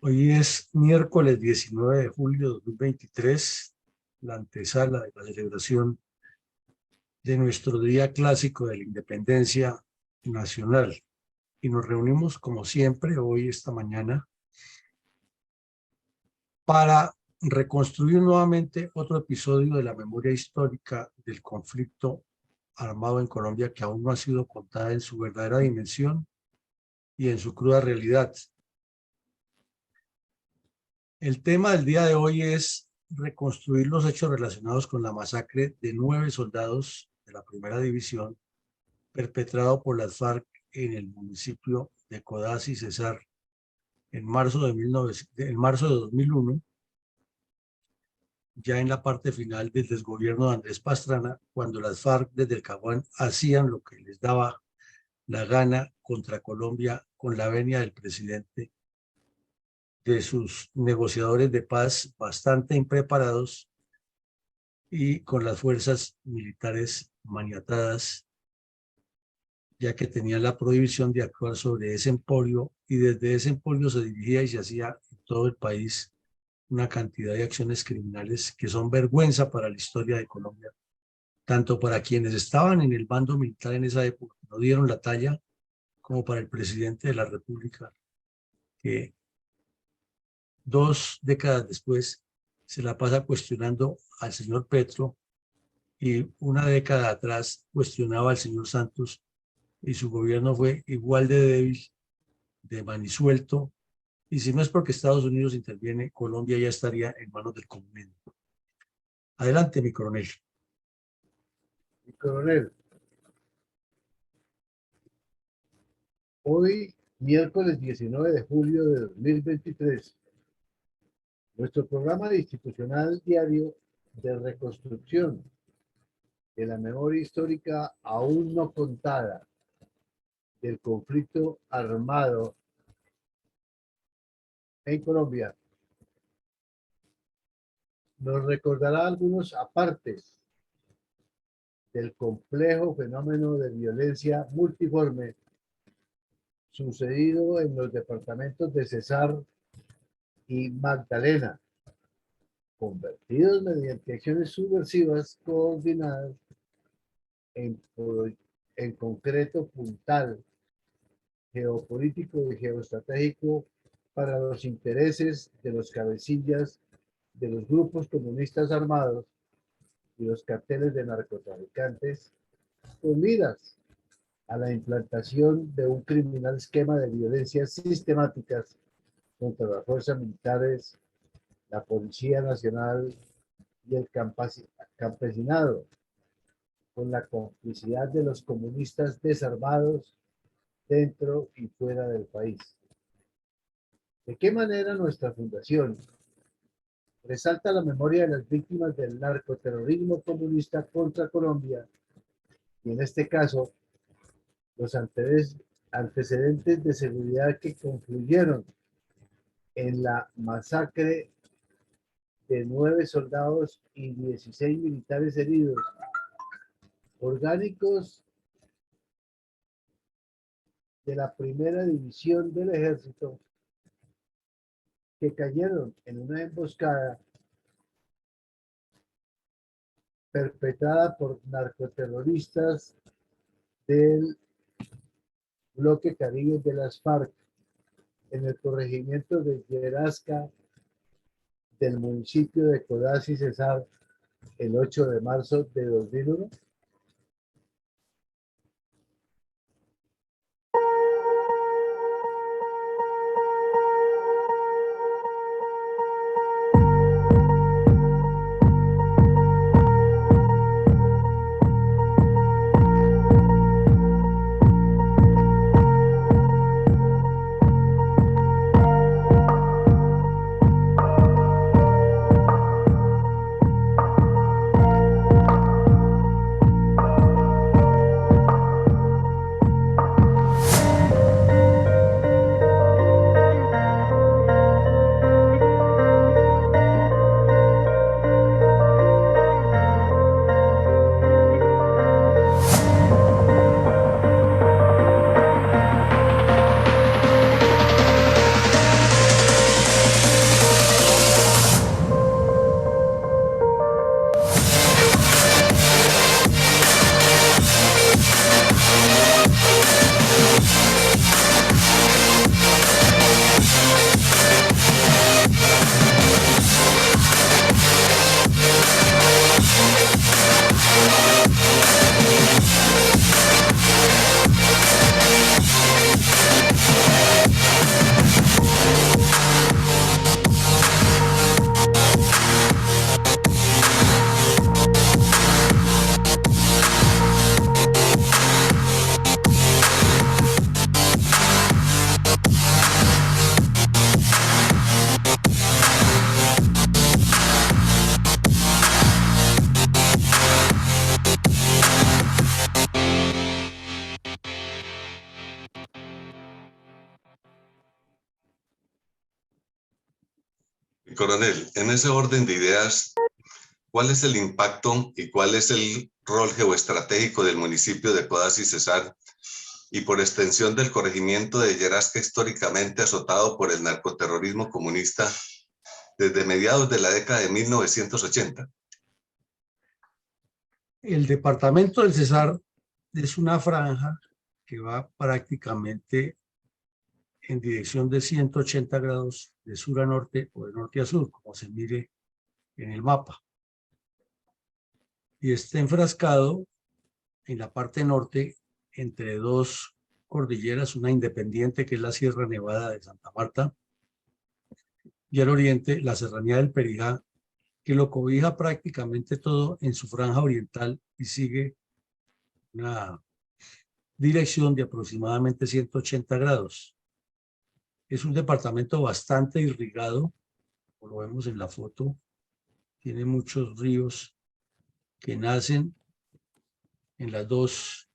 Hoy es miércoles 19 de julio de 2023, la antesala de la celebración de nuestro día clásico de la independencia nacional. Y nos reunimos como siempre, hoy, esta mañana, para reconstruir nuevamente otro episodio de la memoria histórica del conflicto armado en Colombia que aún no ha sido contada en su verdadera dimensión y en su cruda realidad. El tema del día de hoy es reconstruir los hechos relacionados con la masacre de 9 soldados de la Primera División perpetrado por las FARC en el municipio de Codazzi y Cesar en marzo de 2001, ya en la parte final del desgobierno de Andrés Pastrana, cuando las FARC desde el Caguán hacían lo que les daba la gana contra Colombia con la venia del presidente, de sus negociadores de paz bastante impreparados y con las fuerzas militares maniatadas, ya que tenían la prohibición de actuar sobre ese emporio, y desde ese emporio se dirigía y se hacía en todo el país una cantidad de acciones criminales que son vergüenza para la historia de Colombia, tanto para quienes estaban en el bando militar en esa época, no dieron la talla, como para el presidente de la República, que 2 décadas después se la pasa cuestionando al señor Petro, y una década atrás cuestionaba al señor Santos, y su gobierno fue igual de débil, de manisuelto, y si no es porque Estados Unidos interviene, Colombia ya estaría en manos del comunismo. Adelante, mi coronel. Mi coronel, hoy, miércoles 19 de julio de 2023, nuestro programa institucional diario de reconstrucción de la memoria histórica aún no contada del conflicto armado en Colombia nos recordará algunos apartes del complejo fenómeno de violencia multiforme sucedido en los departamentos de Cesar y Magdalena, convertidos mediante acciones subversivas coordinadas en, en concreto puntal geopolítico y geoestratégico para los intereses de los cabecillas de los grupos comunistas armados y los carteles de narcotraficantes, con miras a la implantación de un criminal esquema de violencias sistemáticas contra las fuerzas militares, la Policía Nacional y el campesinado, con la complicidad de los comunistas desarmados dentro y fuera del país. ¿De qué manera nuestra fundación resalta la memoria de las víctimas del narcoterrorismo comunista contra Colombia, y en este caso los antecedentes de seguridad que concluyeron en la masacre de 9 soldados y 16 militares heridos, orgánicos de la Primera División del Ejército, que cayeron en una emboscada perpetrada por narcoterroristas del bloque Caribe de las FARC en el corregimiento de Yerasca del municipio de Codazzi, Cesar, el 8 de marzo de 2001. Coronel, en ese orden de ideas, ¿cuál es el impacto y cuál es el rol geoestratégico del municipio de Codazzi y Cesar y por extensión del corregimiento de Yerasca, históricamente azotado por el narcoterrorismo comunista desde mediados de la década de 1980? El departamento del Cesar es una franja que va prácticamente en dirección de 180 grados de sur a norte o de norte a sur, como se mire en el mapa. Y está enfrascado en la parte norte entre dos cordilleras, una independiente que es la Sierra Nevada de Santa Marta, y al oriente la Serranía del Perijá, que lo cobija prácticamente todo en su franja oriental y sigue una dirección de aproximadamente 180 grados. Es un departamento bastante irrigado, como lo vemos en la foto, tiene muchos ríos que nacen en las dos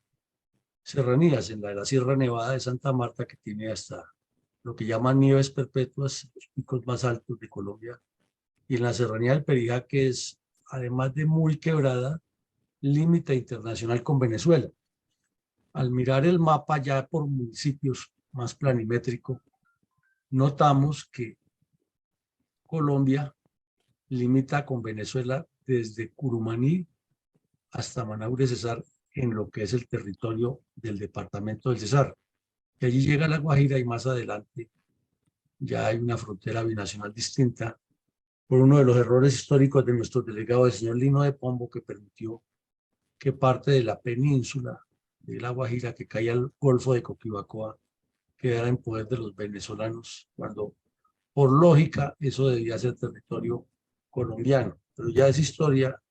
serranías, en la de la Sierra Nevada de Santa Marta, que tiene hasta lo que llaman nieves perpetuas, los picos más altos de Colombia, y en la Serranía del Perijá, que es, además de muy quebrada, límite internacional con Venezuela. Al mirar el mapa ya por municipios más planimétrico, notamos que Colombia limita con Venezuela desde Curumaní hasta Manaure Cesar en lo que es el territorio del departamento del Cesar. Y allí llega la Guajira y más adelante ya hay una frontera binacional distinta por uno de los errores históricos de nuestro delegado, el señor Lino de Pombo, que permitió que parte de la península de la Guajira que cae al Golfo de Coquibacoa quedara en poder de los venezolanos, cuando por lógica eso debía ser territorio colombiano. Pero ya es historia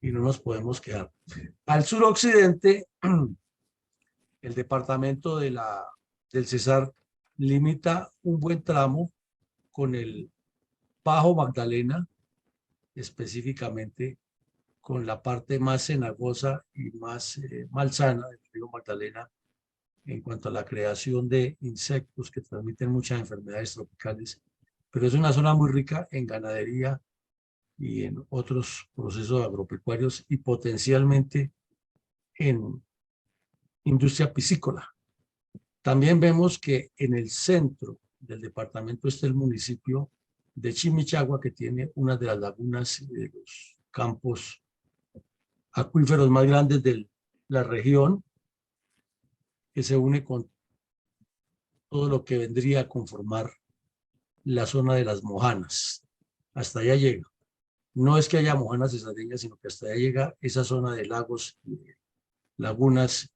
y no nos podemos quedar. Al suroccidente, el departamento del Cesar limita un buen tramo con el Bajo Magdalena, específicamente con la parte más cenagosa y más malsana del río Magdalena en cuanto a la creación de insectos que transmiten muchas enfermedades tropicales, pero es una zona muy rica en ganadería y en otros procesos agropecuarios y potencialmente en industria piscícola. También vemos que en el centro del departamento está el municipio de Chimichagua, que tiene una de las lagunas de los campos acuíferos más grandes de la región, que se une con todo lo que vendría a conformar la zona de las Mojanas. Hasta allá llega. No es que haya mojanas cesareñas, sino que hasta allá llega esa zona de lagos, lagunas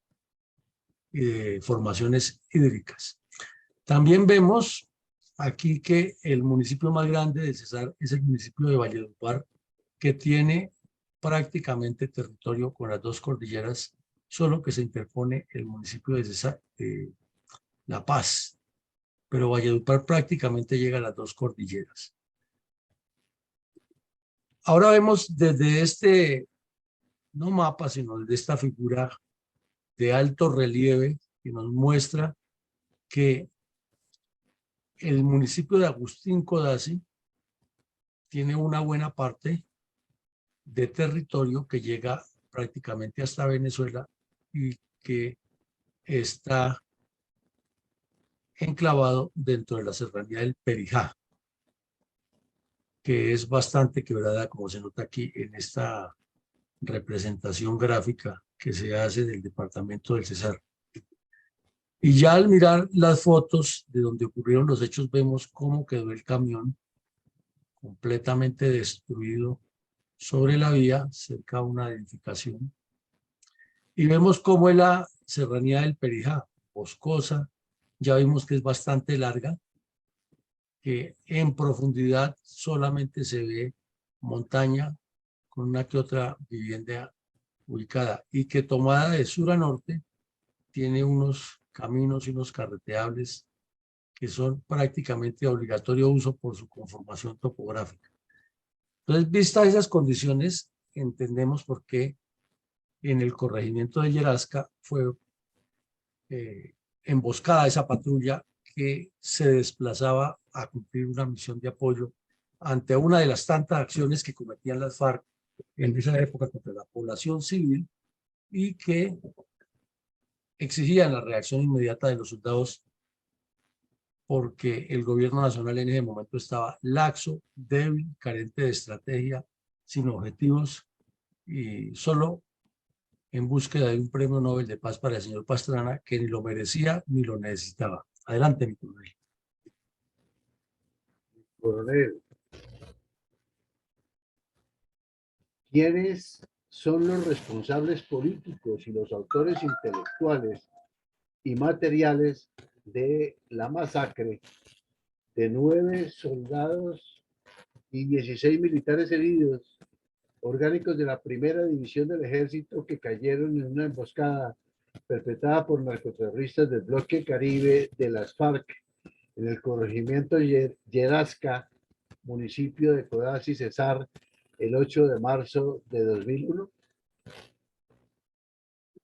y de formaciones hídricas. También vemos aquí que el municipio más grande de Cesar es el municipio de Valledupar, que tiene prácticamente territorio con las dos cordilleras, solo que se interpone el municipio de Cesar, La Paz, pero Valledupar prácticamente llega a las dos cordilleras. Ahora vemos desde este, no mapa, sino desde esta figura de alto relieve que nos muestra que el municipio de Agustín Codazzi tiene una buena parte de territorio que llega prácticamente hasta Venezuela y que está enclavado dentro de la serranía del Perijá, que es bastante quebrada, como se nota aquí en esta representación gráfica que se hace del departamento del Cesar. Y ya al mirar las fotos de donde ocurrieron los hechos, vemos cómo quedó el camión completamente destruido sobre la vía, cerca de una edificación. Y vemos cómo es la serranía del Perijá, boscosa, ya vimos que es bastante larga, que en profundidad solamente se ve montaña con una que otra vivienda ubicada y que tomada de sur a norte tiene unos caminos y unos carreteables que son prácticamente de obligatorio uso por su conformación topográfica. Entonces, vistas esas condiciones, entendemos por qué en el corregimiento de Yerasca fue emboscada esa patrulla que se desplazaba a cumplir una misión de apoyo ante una de las tantas acciones que cometían las FARC en esa época contra la población civil y que exigían la reacción inmediata de los soldados porque el gobierno nacional en ese momento estaba laxo, débil, carente de estrategia, sin objetivos y solo en búsqueda de un premio Nobel de Paz para el señor Pastrana, que ni lo merecía ni lo necesitaba. Adelante, mi coronel. Coronel, ¿quiénes son los responsables políticos y los autores intelectuales y materiales de la masacre de 9 soldados y 16 militares heridos, orgánicos de la primera división del ejército que cayeron en una emboscada perpetrada por narcoterroristas del bloque Caribe de las FARC en el corregimiento Yerasca, municipio de Codazzi, Cesar, el 8 de marzo de 2001?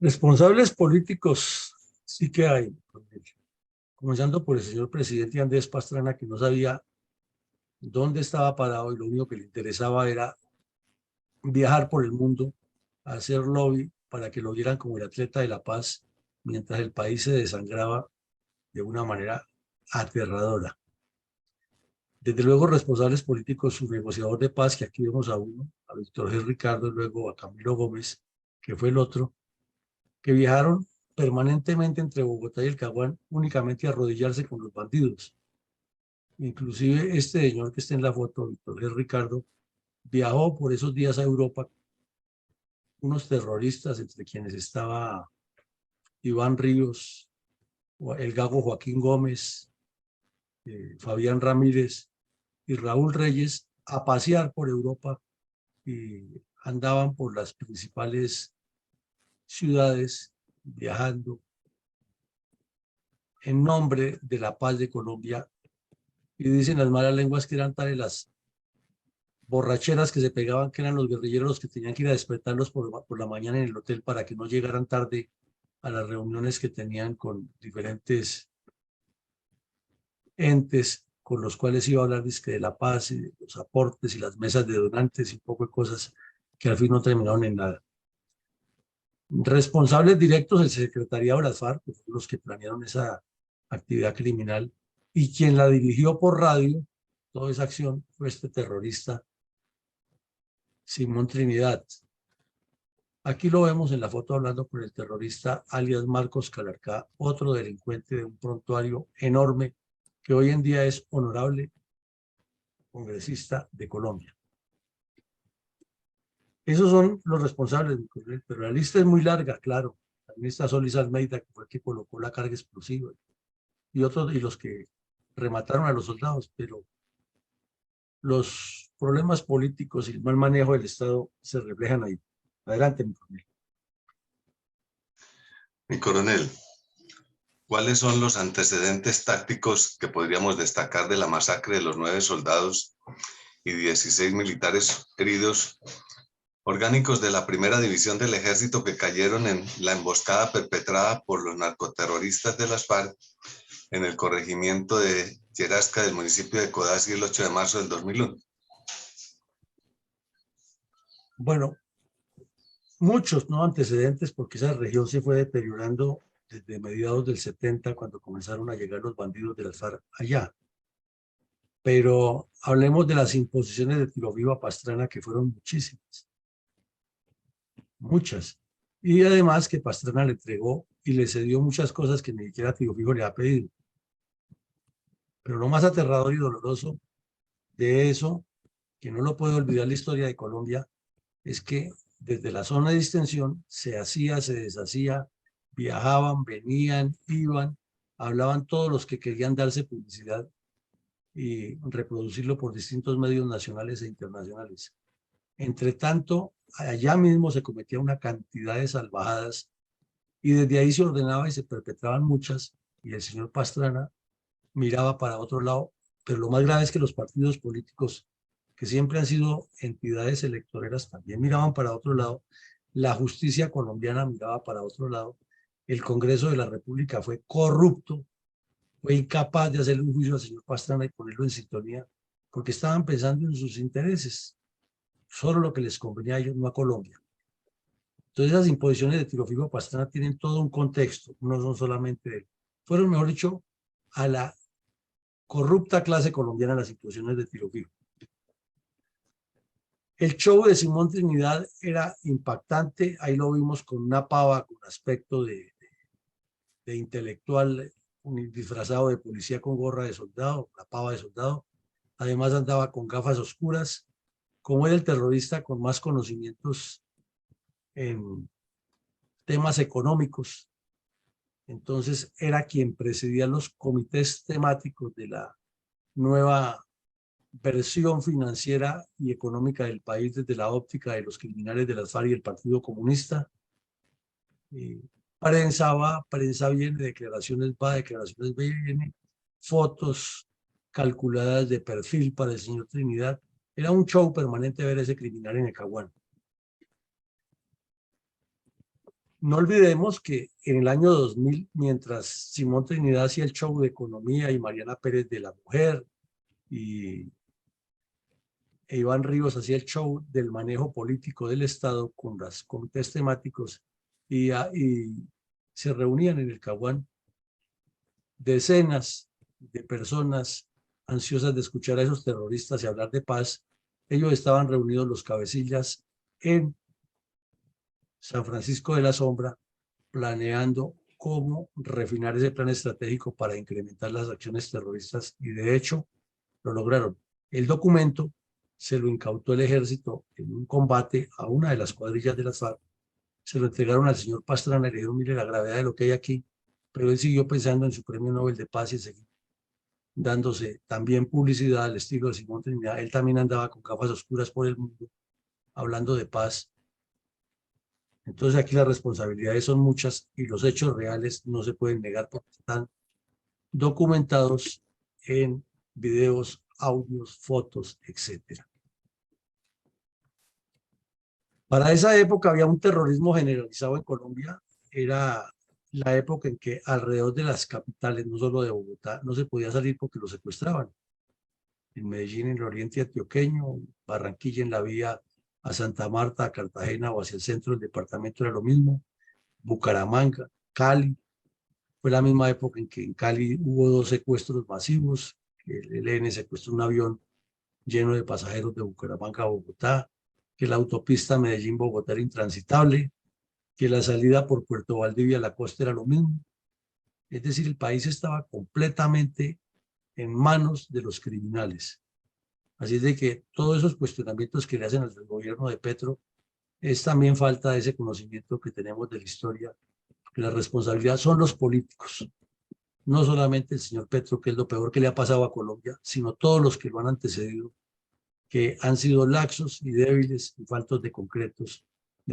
Responsables políticos sí que hay, comenzando por el señor presidente Andrés Pastrana, que no sabía dónde estaba parado y lo único que le interesaba era viajar por el mundo, hacer lobby para que lo vieran como el atleta de la paz, mientras el país se desangraba de una manera aterradora. Desde luego, responsables políticos, su negociador de paz, que aquí vemos a uno, a Víctor G. Ricardo, y luego a Camilo Gómez, que fue el otro, que viajaron permanentemente entre Bogotá y el Caguán únicamente a arrodillarse con los bandidos. Inclusive este señor que está en la foto, Víctor G. Ricardo, viajó por esos días a Europa, unos terroristas entre quienes estaba Iván Ríos, el Gago Joaquín Gómez, Fabián Ramírez y Raúl Reyes, a pasear por Europa y andaban por las principales ciudades viajando en nombre de la paz de Colombia, y dicen las malas lenguas que eran tales las borracheras que se pegaban que eran los guerrilleros los que tenían que ir a despertarlos por la mañana en el hotel para que no llegaran tarde a las reuniones que tenían con diferentes entes con los cuales iba a hablar de la paz y de los aportes y las mesas de donantes y un poco de cosas que al fin no terminaron en nada. Responsables directos el secretariado de las FARC, que fueron los que planearon esa actividad criminal, y quien la dirigió por radio, toda esa acción, fue este terrorista Simón Trinidad. Aquí lo vemos en la foto hablando con el terrorista alias Marcos Calarcá, otro delincuente de un prontuario enorme que hoy en día es honorable congresista de Colombia. Esos son los responsables, pero la lista es muy larga, claro. También está Solís Almeida, que fue el que colocó la carga explosiva, y otros, y los que remataron a los soldados, pero los problemas políticos y el mal manejo del Estado se reflejan ahí. Adelante, mi coronel. Mi coronel, ¿cuáles son los antecedentes tácticos que podríamos destacar de la masacre de los 9 soldados y 16 militares heridos orgánicos de la primera división del ejército que cayeron en la emboscada perpetrada por los narcoterroristas de las FARC en el corregimiento de Yerasca del municipio de Codazzi el 8 de marzo del 2001? Bueno, muchos no antecedentes porque esa región se fue deteriorando desde mediados del 70 cuando comenzaron a llegar los bandidos de las FARC allá. Pero hablemos de las imposiciones de tiro vivo a Pastrana, que fueron muchísimas. Muchas. Y además que Pastrana le entregó y le cedió muchas cosas que ni siquiera Tío Fijo le ha pedido. Pero lo más aterrador y doloroso de eso, que no lo puede olvidar la historia de Colombia, es que desde la zona de distensión se hacía, se deshacía, viajaban, venían, iban, hablaban todos los que querían darse publicidad y reproducirlo por distintos medios nacionales e internacionales. Entre tanto, allá mismo se cometía una cantidad de salvajadas y desde ahí se ordenaba y se perpetraban muchas, y el señor Pastrana miraba para otro lado, pero lo más grave es que los partidos políticos, que siempre han sido entidades electoreras, también miraban para otro lado, la justicia colombiana miraba para otro lado, el Congreso de la República fue corrupto, fue incapaz de hacerle un juicio al señor Pastrana y ponerlo en sintonía porque estaban pensando en sus intereses, solo lo que les convenía a ellos, no a Colombia. Entonces esas imposiciones de Tiro Fijo Pastrana tienen todo un contexto, no son solamente, fueron, mejor dicho, a la corrupta clase colombiana las situaciones de Tiro Fijo. El show de Simón Trinidad era impactante, ahí lo vimos con una pava con aspecto de intelectual, disfrazado de policía con gorra de soldado, la pava de soldado. Además andaba con gafas oscuras, como era el terrorista con más conocimientos en temas económicos. Entonces era quien presidía los comités temáticos de la nueva versión financiera y económica del país desde la óptica de los criminales de las FARC y el Partido Comunista. Prensa va, prensa viene, declaraciones va, declaraciones viene, fotos calculadas de perfil para el señor Trinidad. Era un show permanente ver ese criminal en el Caguán. No olvidemos que en el año 2000, mientras Simón Trinidad hacía el show de economía y Mariana Pérez de la mujer y Iván Ríos hacía el show del manejo político del Estado con los comités temáticos y se reunían en el Caguán decenas de personas ansiosas de escuchar a esos terroristas y hablar de paz. Ellos estaban reunidos los cabecillas en San Francisco de la Sombra, planeando cómo refinar ese plan estratégico para incrementar las acciones terroristas y de hecho lo lograron. El documento se lo incautó el ejército en un combate a una de las cuadrillas de las FARC, se lo entregaron al señor Pastrana y le dijeron, mire la gravedad de lo que hay aquí, pero él siguió pensando en su premio Nobel de Paz y seguía dándose también publicidad al estilo de Simón Trinidad. Él también andaba con gafas oscuras por el mundo, hablando de paz. Entonces aquí las responsabilidades son muchas y los hechos reales no se pueden negar porque están documentados en videos, audios, fotos, etc. Para esa época había un terrorismo generalizado en Colombia. Era la época en que alrededor de las capitales, no solo de Bogotá, no se podía salir porque lo secuestraban. En Medellín, en el oriente antioqueño, Barranquilla, en la vía a Santa Marta, a Cartagena o hacia el centro del departamento era lo mismo. Bucaramanga, Cali. Fue la misma época en que en Cali hubo 2 secuestros masivos. El ELN secuestró un avión lleno de pasajeros de Bucaramanga a Bogotá, que la autopista Medellín-Bogotá era intransitable, que la salida por Puerto Valdivia a la costa era lo mismo. Es decir, el país estaba completamente en manos de los criminales. Así es de que todos esos cuestionamientos que le hacen al gobierno de Petro es también falta de ese conocimiento que tenemos de la historia, que la responsabilidad son los políticos, no solamente el señor Petro, que es lo peor que le ha pasado a Colombia, sino todos los que lo han antecedido, que han sido laxos y débiles y faltos de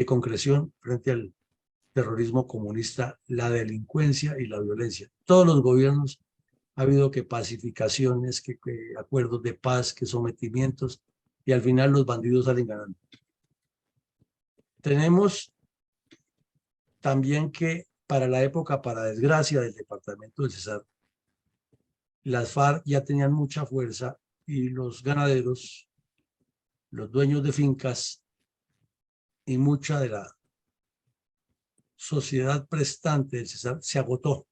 concreción frente al terrorismo comunista, la delincuencia y la violencia. Todos los gobiernos ha habido que pacificaciones, que acuerdos de paz, que sometimientos, y al final los bandidos salen ganando. Tenemos también que para la época, para desgracia del departamento del Cesar, las FARC ya tenían mucha fuerza y los ganaderos, los dueños de fincas y mucha de la sociedad prestante del Cesar se agotó.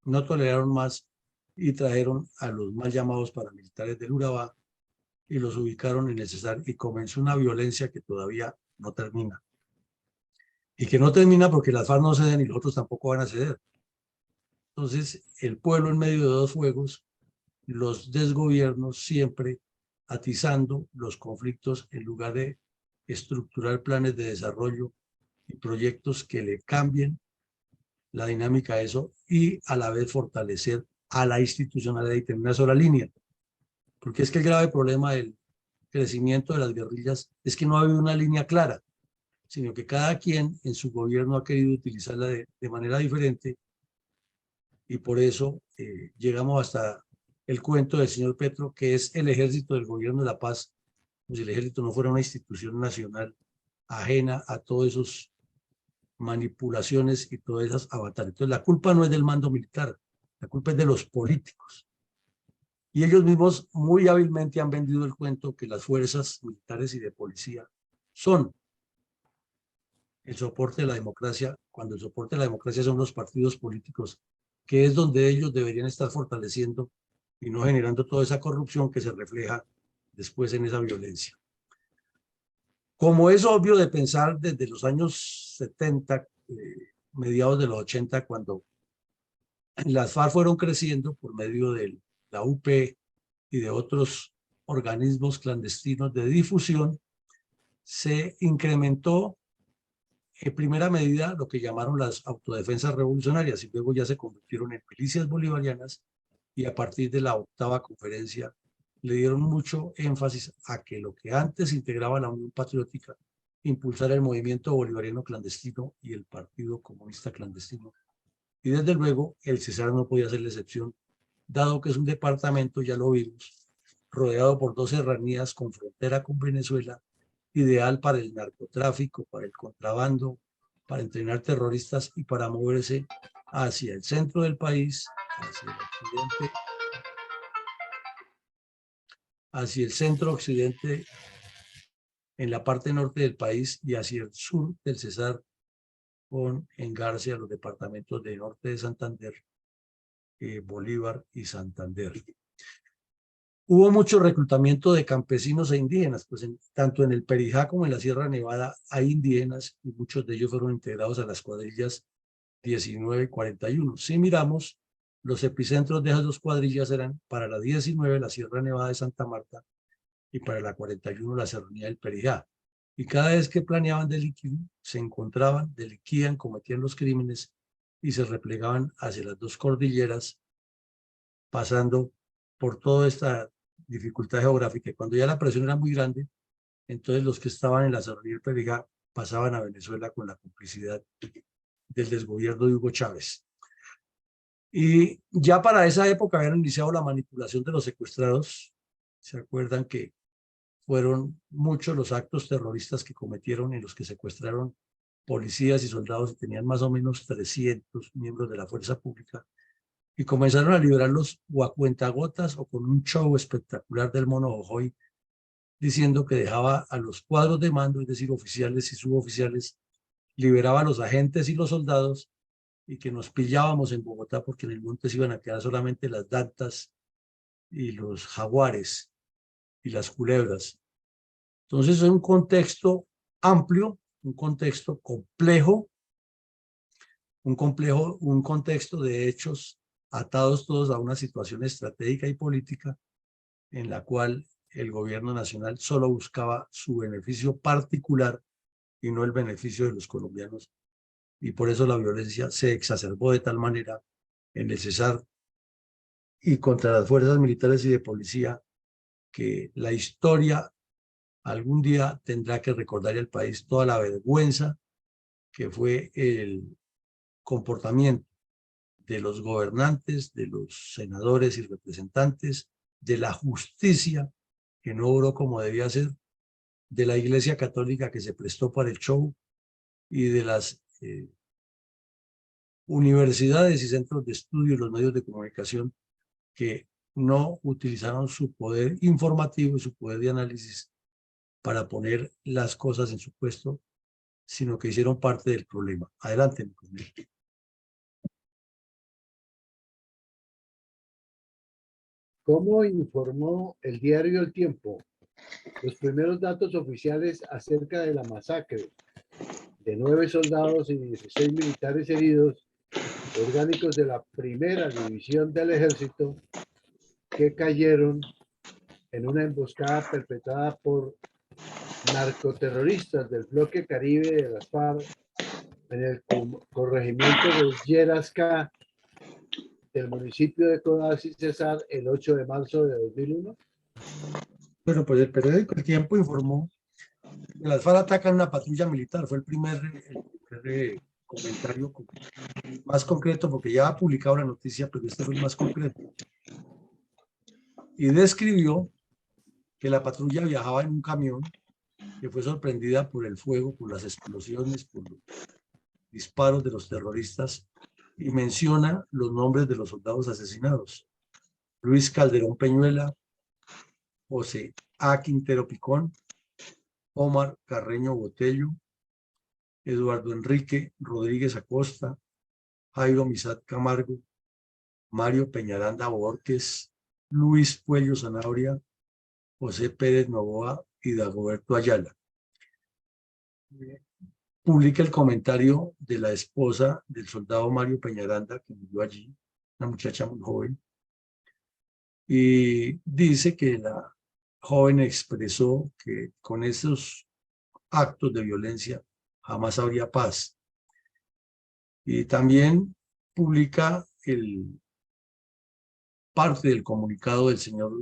No toleraron más y trajeron a los mal llamados paramilitares del Urabá y los ubicaron en el Cesar y comenzó una violencia que todavía no termina. Y que no termina porque las FARC no ceden y los otros tampoco van a ceder. Entonces, el pueblo en medio de 2 fuegos, los desgobiernos siempre atizando los conflictos en lugar de estructurar planes de desarrollo y proyectos que le cambien la dinámica a eso y a la vez fortalecer a la institucionalidad y tener una sola línea. Porque es que el grave problema del crecimiento de las guerrillas es que no ha habido una línea clara, sino que cada quien en su gobierno ha querido utilizarla de manera diferente y por eso llegamos hasta el cuento del señor Petro, que es el ejército del gobierno de la paz, como si el ejército no fuera una institución nacional ajena a todas esas manipulaciones y todas esas avatares. Entonces la culpa no es del mando militar, la culpa es de los políticos. Y ellos mismos muy hábilmente han vendido el cuento que las fuerzas militares y de policía son el soporte de la democracia, cuando el soporte de la democracia son los partidos políticos, que es donde ellos deberían estar fortaleciendo y no generando toda esa corrupción que se refleja después en esa violencia. Como es obvio de pensar desde los años 70, mediados de los 80, cuando las FARC fueron creciendo por medio de la UP y de otros organismos clandestinos de difusión, se incrementó en primera medida lo que llamaron las autodefensas revolucionarias y luego ya se convirtieron en milicias bolivarianas, y a partir de la 8ª conferencia le dieron mucho énfasis a que lo que antes integraba la Unión Patriótica impulsara el movimiento bolivariano clandestino y el Partido Comunista Clandestino. Y desde luego el Cesar no podía ser la excepción, dado que es un departamento, ya lo vimos, rodeado por 2 serranías con frontera con Venezuela, ideal para el narcotráfico, para el contrabando, para entrenar terroristas y para moverse hacia el centro del país, hacia el centro occidente, en la parte norte del país, y hacia el sur del Cesar, con engarce a los departamentos del norte de Santander, Bolívar y Santander. Hubo mucho reclutamiento de campesinos e indígenas, pues tanto en el Perijá como en la Sierra Nevada hay indígenas y muchos de ellos fueron integrados a las cuadrillas 19 y 41. Si miramos, los epicentros de esas 2 cuadrillas eran para la 19 la Sierra Nevada de Santa Marta y para la 41 la Serranía del Perijá. Y cada vez que planeaban delinquir, se encontraban, delinquían, cometían los crímenes y se replegaban hacia las 2 cordilleras, pasando por toda esta dificultad geográfica. Cuando ya la presión era muy grande, entonces los que estaban en la Serranía del Perijá pasaban a Venezuela con la complicidad del desgobierno de Hugo Chávez. Y ya para esa época habían iniciado la manipulación de los secuestrados. ¿Se acuerdan que fueron muchos los actos terroristas que cometieron, en los que secuestraron policías y soldados, y tenían más o menos 300 miembros de la fuerza pública? Y comenzaron a liberarlos o a cuentagotas o con un show espectacular del Mono Jojoy, diciendo que dejaba a los cuadros de mando, es decir, oficiales y suboficiales, liberaba a los agentes y los soldados, y que nos pillábamos en Bogotá porque en el monte se iban a quedar solamente las dantas y los jaguares y las culebras. Entonces es un contexto amplio, un contexto complejo, un contexto de hechos atados todos a una situación estratégica y política en la cual el gobierno nacional solo buscaba su beneficio particular y no el beneficio de los colombianos. Y por eso la violencia se exacerbó de tal manera en el Cesar y contra las fuerzas militares y de policía, que la historia algún día tendrá que recordar al país toda la vergüenza que fue el comportamiento de los gobernantes, de los senadores y representantes, de la justicia que no obró como debía ser, de la Iglesia Católica que se prestó para el show, y de las universidades y centros de estudio y los medios de comunicación que no utilizaron su poder informativo y su poder de análisis para poner las cosas en su puesto, sino que hicieron parte del problema. Adelante, mi compañero. ¿Cómo informó el diario El Tiempo los primeros datos oficiales acerca de la masacre de 9 soldados y 16 militares heridos orgánicos de la primera división del ejército, que cayeron en una emboscada perpetrada por narcoterroristas del bloque Caribe de las FARC en el corregimiento de Yerasca del municipio de Codazzi y Cesar el 8 de marzo de 2001? Bueno, pues el periódico El Tiempo informó que las FARC atacan una patrulla militar. Fue el primer comentario más concreto, porque ya ha publicado la noticia, pero este fue el más concreto. Y describió que la patrulla viajaba en un camión, que fue sorprendida por el fuego, por las explosiones, por los disparos de los terroristas, y menciona los nombres de los soldados asesinados. Luis Calderón Peñuela, José A. Quintero Picón, Omar Carreño Botello, Eduardo Enrique Rodríguez Acosta, Jairo Misat Camargo, Mario Peñaranda Borges, Luis Puello Zanabria, José Pérez Novoa y Dagoberto Ayala. Publica el comentario de la esposa del soldado Mario Peñaranda, que murió allí, una muchacha muy joven, y dice que la joven expresó que con esos actos de violencia jamás habría paz. Y también publica parte del comunicado del señor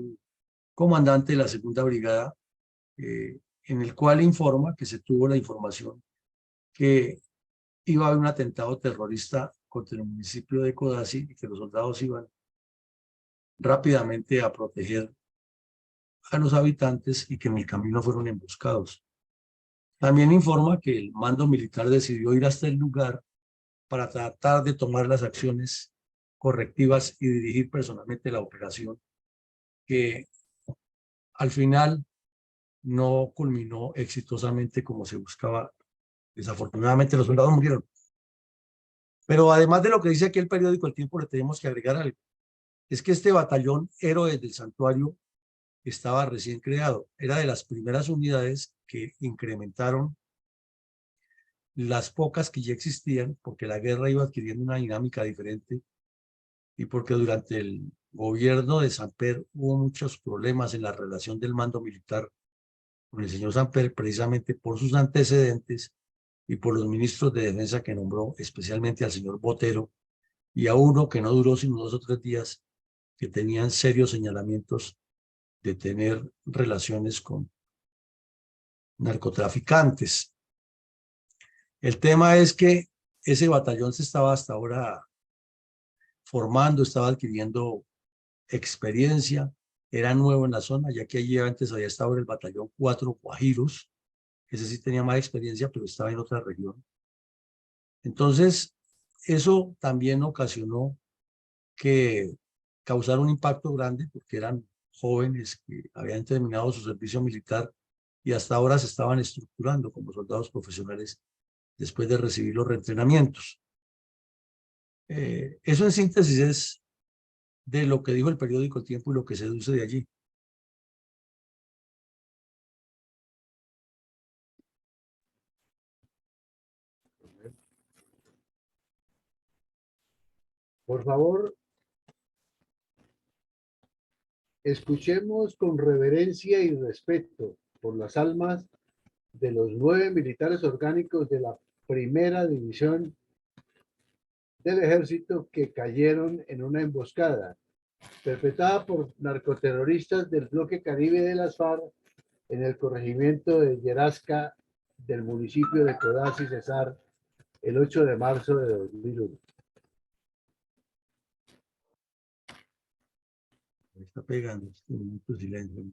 comandante de la Segunda Brigada, en el cual informa que se tuvo la información que iba a haber un atentado terrorista contra el municipio de Codazzi y que los soldados iban rápidamente a proteger a los habitantes y que en el camino fueron emboscados. También informa que el mando militar decidió ir hasta el lugar para tratar de tomar las acciones correctivas y dirigir personalmente la operación, que al final no culminó exitosamente como se buscaba. Desafortunadamente los soldados murieron. Pero además de lo que dice aquí el periódico El Tiempo, le tenemos que agregar algo. Es que este batallón Héroes del Santuario estaba recién creado. Era de las primeras unidades que incrementaron las pocas que ya existían, porque la guerra iba adquiriendo una dinámica diferente y porque durante el gobierno de Samper hubo muchos problemas en la relación del mando militar con el señor Samper, precisamente por sus antecedentes y por los ministros de defensa que nombró, especialmente al señor Botero, y a uno que no duró sino 2 o 3 días, que tenían serios señalamientos de tener relaciones con narcotraficantes. El tema es que ese batallón se estaba hasta ahora formando, estaba adquiriendo experiencia, era nuevo en la zona, ya que allí antes había estado en el batallón 4 Guajiros, ese sí tenía más experiencia, pero estaba en otra región. Entonces, eso también ocasionó que causara un impacto grande, porque eran jóvenes que habían terminado su servicio militar y hasta ahora se estaban estructurando como soldados profesionales después de recibir los reentrenamientos. Eso en síntesis es de lo que dijo el periódico El Tiempo y lo que se deduce de allí. Por favor, escuchemos con reverencia y respeto por las almas de los 9 militares orgánicos de la primera división del ejército que cayeron en una emboscada perpetrada por narcoterroristas del bloque Caribe de las FARC en el corregimiento de Yerasca del municipio de Codazzi, Cesar, el 8 de marzo de 2001. Me está pegando este minuto de silencio.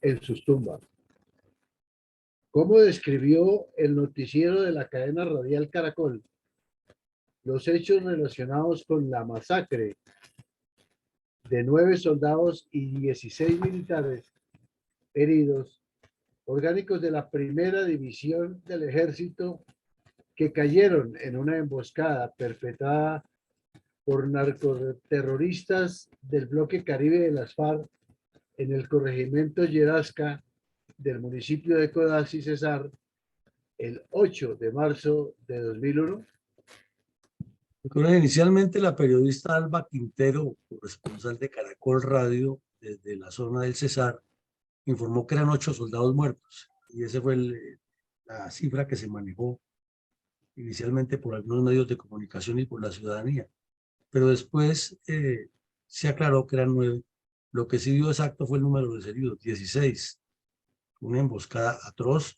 en sus tumbas. ¿Cómo describió el noticiero de la cadena radial Caracol los hechos relacionados con la masacre de 9 soldados y 16 militares heridos, orgánicos de la primera división del ejército, que cayeron en una emboscada perpetrada por narcoterroristas del bloque Caribe de las FARC en el corregimiento Yerasca del municipio de Codazzi, Cesar, el 8 de marzo de 2001? Recuerden, inicialmente la periodista Alba Quintero, corresponsal de Caracol Radio desde la zona del Cesar, informó que eran 8 soldados muertos. Y esa fue la cifra que se manejó inicialmente por algunos medios de comunicación y por la ciudadanía. Pero después se aclaró que eran 9. Lo que sí dio exacto fue el número de heridos, 16. Una emboscada atroz.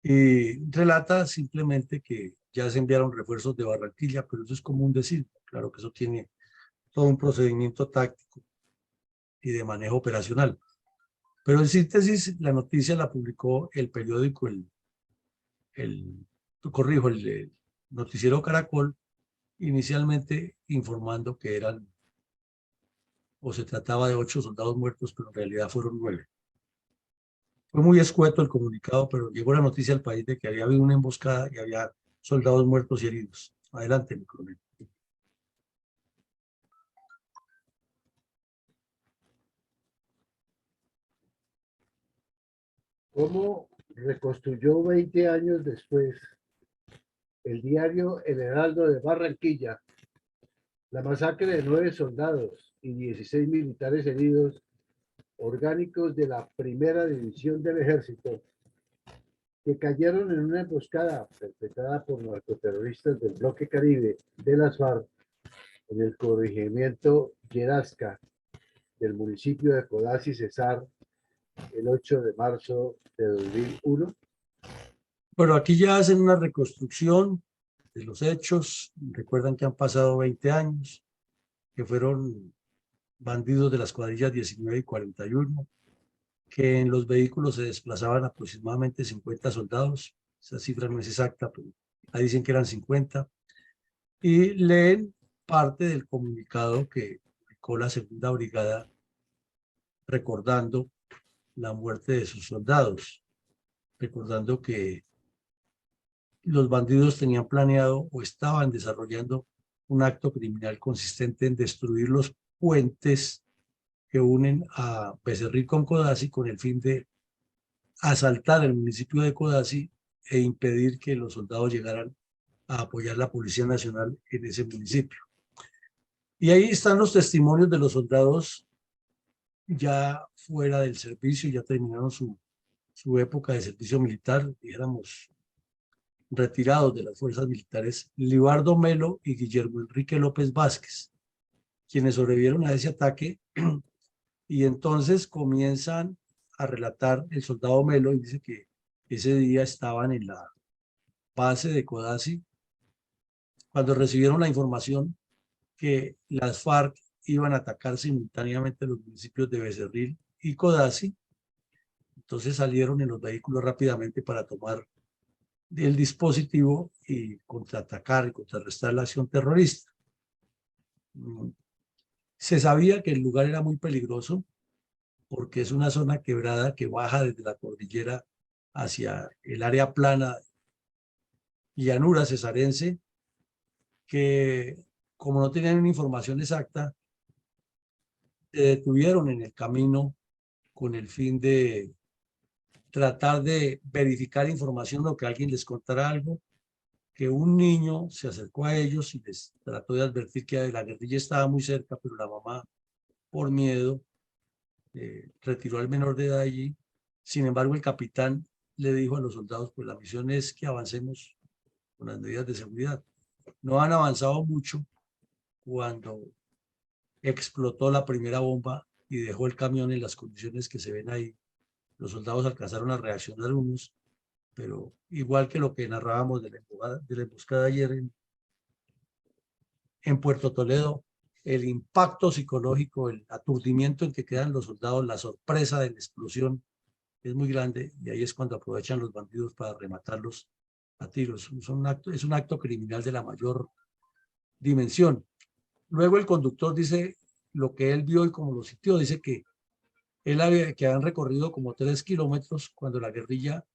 Y relata simplemente que ya se enviaron refuerzos de Barranquilla, pero eso es común decir. Claro que eso tiene todo un procedimiento táctico y de manejo operacional. Pero en síntesis, la noticia la publicó el periódico, el noticiero Caracol, inicialmente informando que eran, o se trataba de 8 soldados muertos, pero en realidad fueron 9. Fue muy escueto el comunicado, pero llegó la noticia al país de que había habido una emboscada y había soldados muertos y heridos. Adelante, mi coronel. ¿Cómo reconstruyó 20 años después el diario El Heraldo de Barranquilla la masacre de 9 soldados y 16 militares heridos, orgánicos de la primera división del ejército, que cayeron en una emboscada perpetrada por narcoterroristas del bloque Caribe de las FARC en el corregimiento Yerasca del municipio de Codazzi, Cesar, el 8 de marzo de 2001? Bueno, aquí ya hacen una reconstrucción de los hechos. Recuerdan que han pasado 20 años, que fueron bandidos de las cuadrillas 19 y 41, que en los vehículos se desplazaban aproximadamente 50 soldados. Esa cifra no es exacta, pero ahí dicen que eran 50. Y leen parte del comunicado que publicó la segunda brigada recordando la muerte de sus soldados, recordando que los bandidos tenían planeado o estaban desarrollando un acto criminal consistente en destruir los puentes que unen a Becerril con Codazzi con el fin de asaltar el municipio de Codazzi e impedir que los soldados llegaran a apoyar la Policía Nacional en ese municipio. Y ahí están los testimonios de los soldados ya fuera del servicio, ya terminaron su época de servicio militar, dijéramos, retirados de las fuerzas militares, Libardo Melo y Guillermo Enrique López Vázquez, quienes sobrevivieron a ese ataque. Y entonces comienzan a relatar el soldado Melo y dice que ese día estaban en la base de Codazzi cuando recibieron la información que las FARC iban a atacar simultáneamente los municipios de Becerril y Codazzi. Entonces salieron en los vehículos rápidamente para tomar el dispositivo y contraatacar y contrarrestar la acción terrorista. Se sabía que el lugar era muy peligroso porque es una zona quebrada que baja desde la cordillera hacia el área plana y llanura cesarense, que como no tenían una información exacta, se detuvieron en el camino con el fin de tratar de verificar información o que alguien les contara algo, que un niño se acercó a ellos y les trató de advertir que la guerrilla estaba muy cerca, pero la mamá, por miedo, retiró al menor de edad allí. Sin embargo, el capitán le dijo a los soldados, pues la misión es que avancemos con las medidas de seguridad. No han avanzado mucho cuando explotó la primera bomba y dejó el camión en las condiciones que se ven ahí. Los soldados alcanzaron a reaccionar unos, pero igual que lo que narrábamos de la emboscada ayer en Puerto Toledo, el impacto psicológico, el aturdimiento en que quedan los soldados, la sorpresa de la explosión es muy grande y ahí es cuando aprovechan los bandidos para rematarlos a tiros. Es un acto criminal de la mayor dimensión. Luego el conductor dice lo que él vio y como lo sintió. Dice que que habían recorrido como 3 kilómetros cuando la guerrilla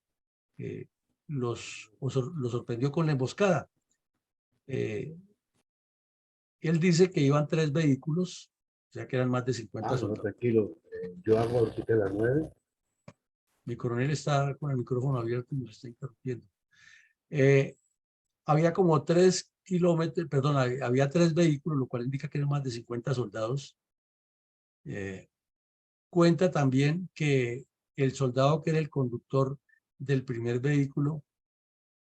los sorprendió con la emboscada. Él dice que iban 3 vehículos, o sea que eran más de 50 No, soldados. tranquilo. Yo hago ahorita las 9. Mi coronel está con el micrófono abierto y nos está interrumpiendo. Había como 3 kilómetros, perdón, había 3 vehículos, lo cual indica que eran más de 50 soldados. Cuenta también que el soldado que era el conductor del primer vehículo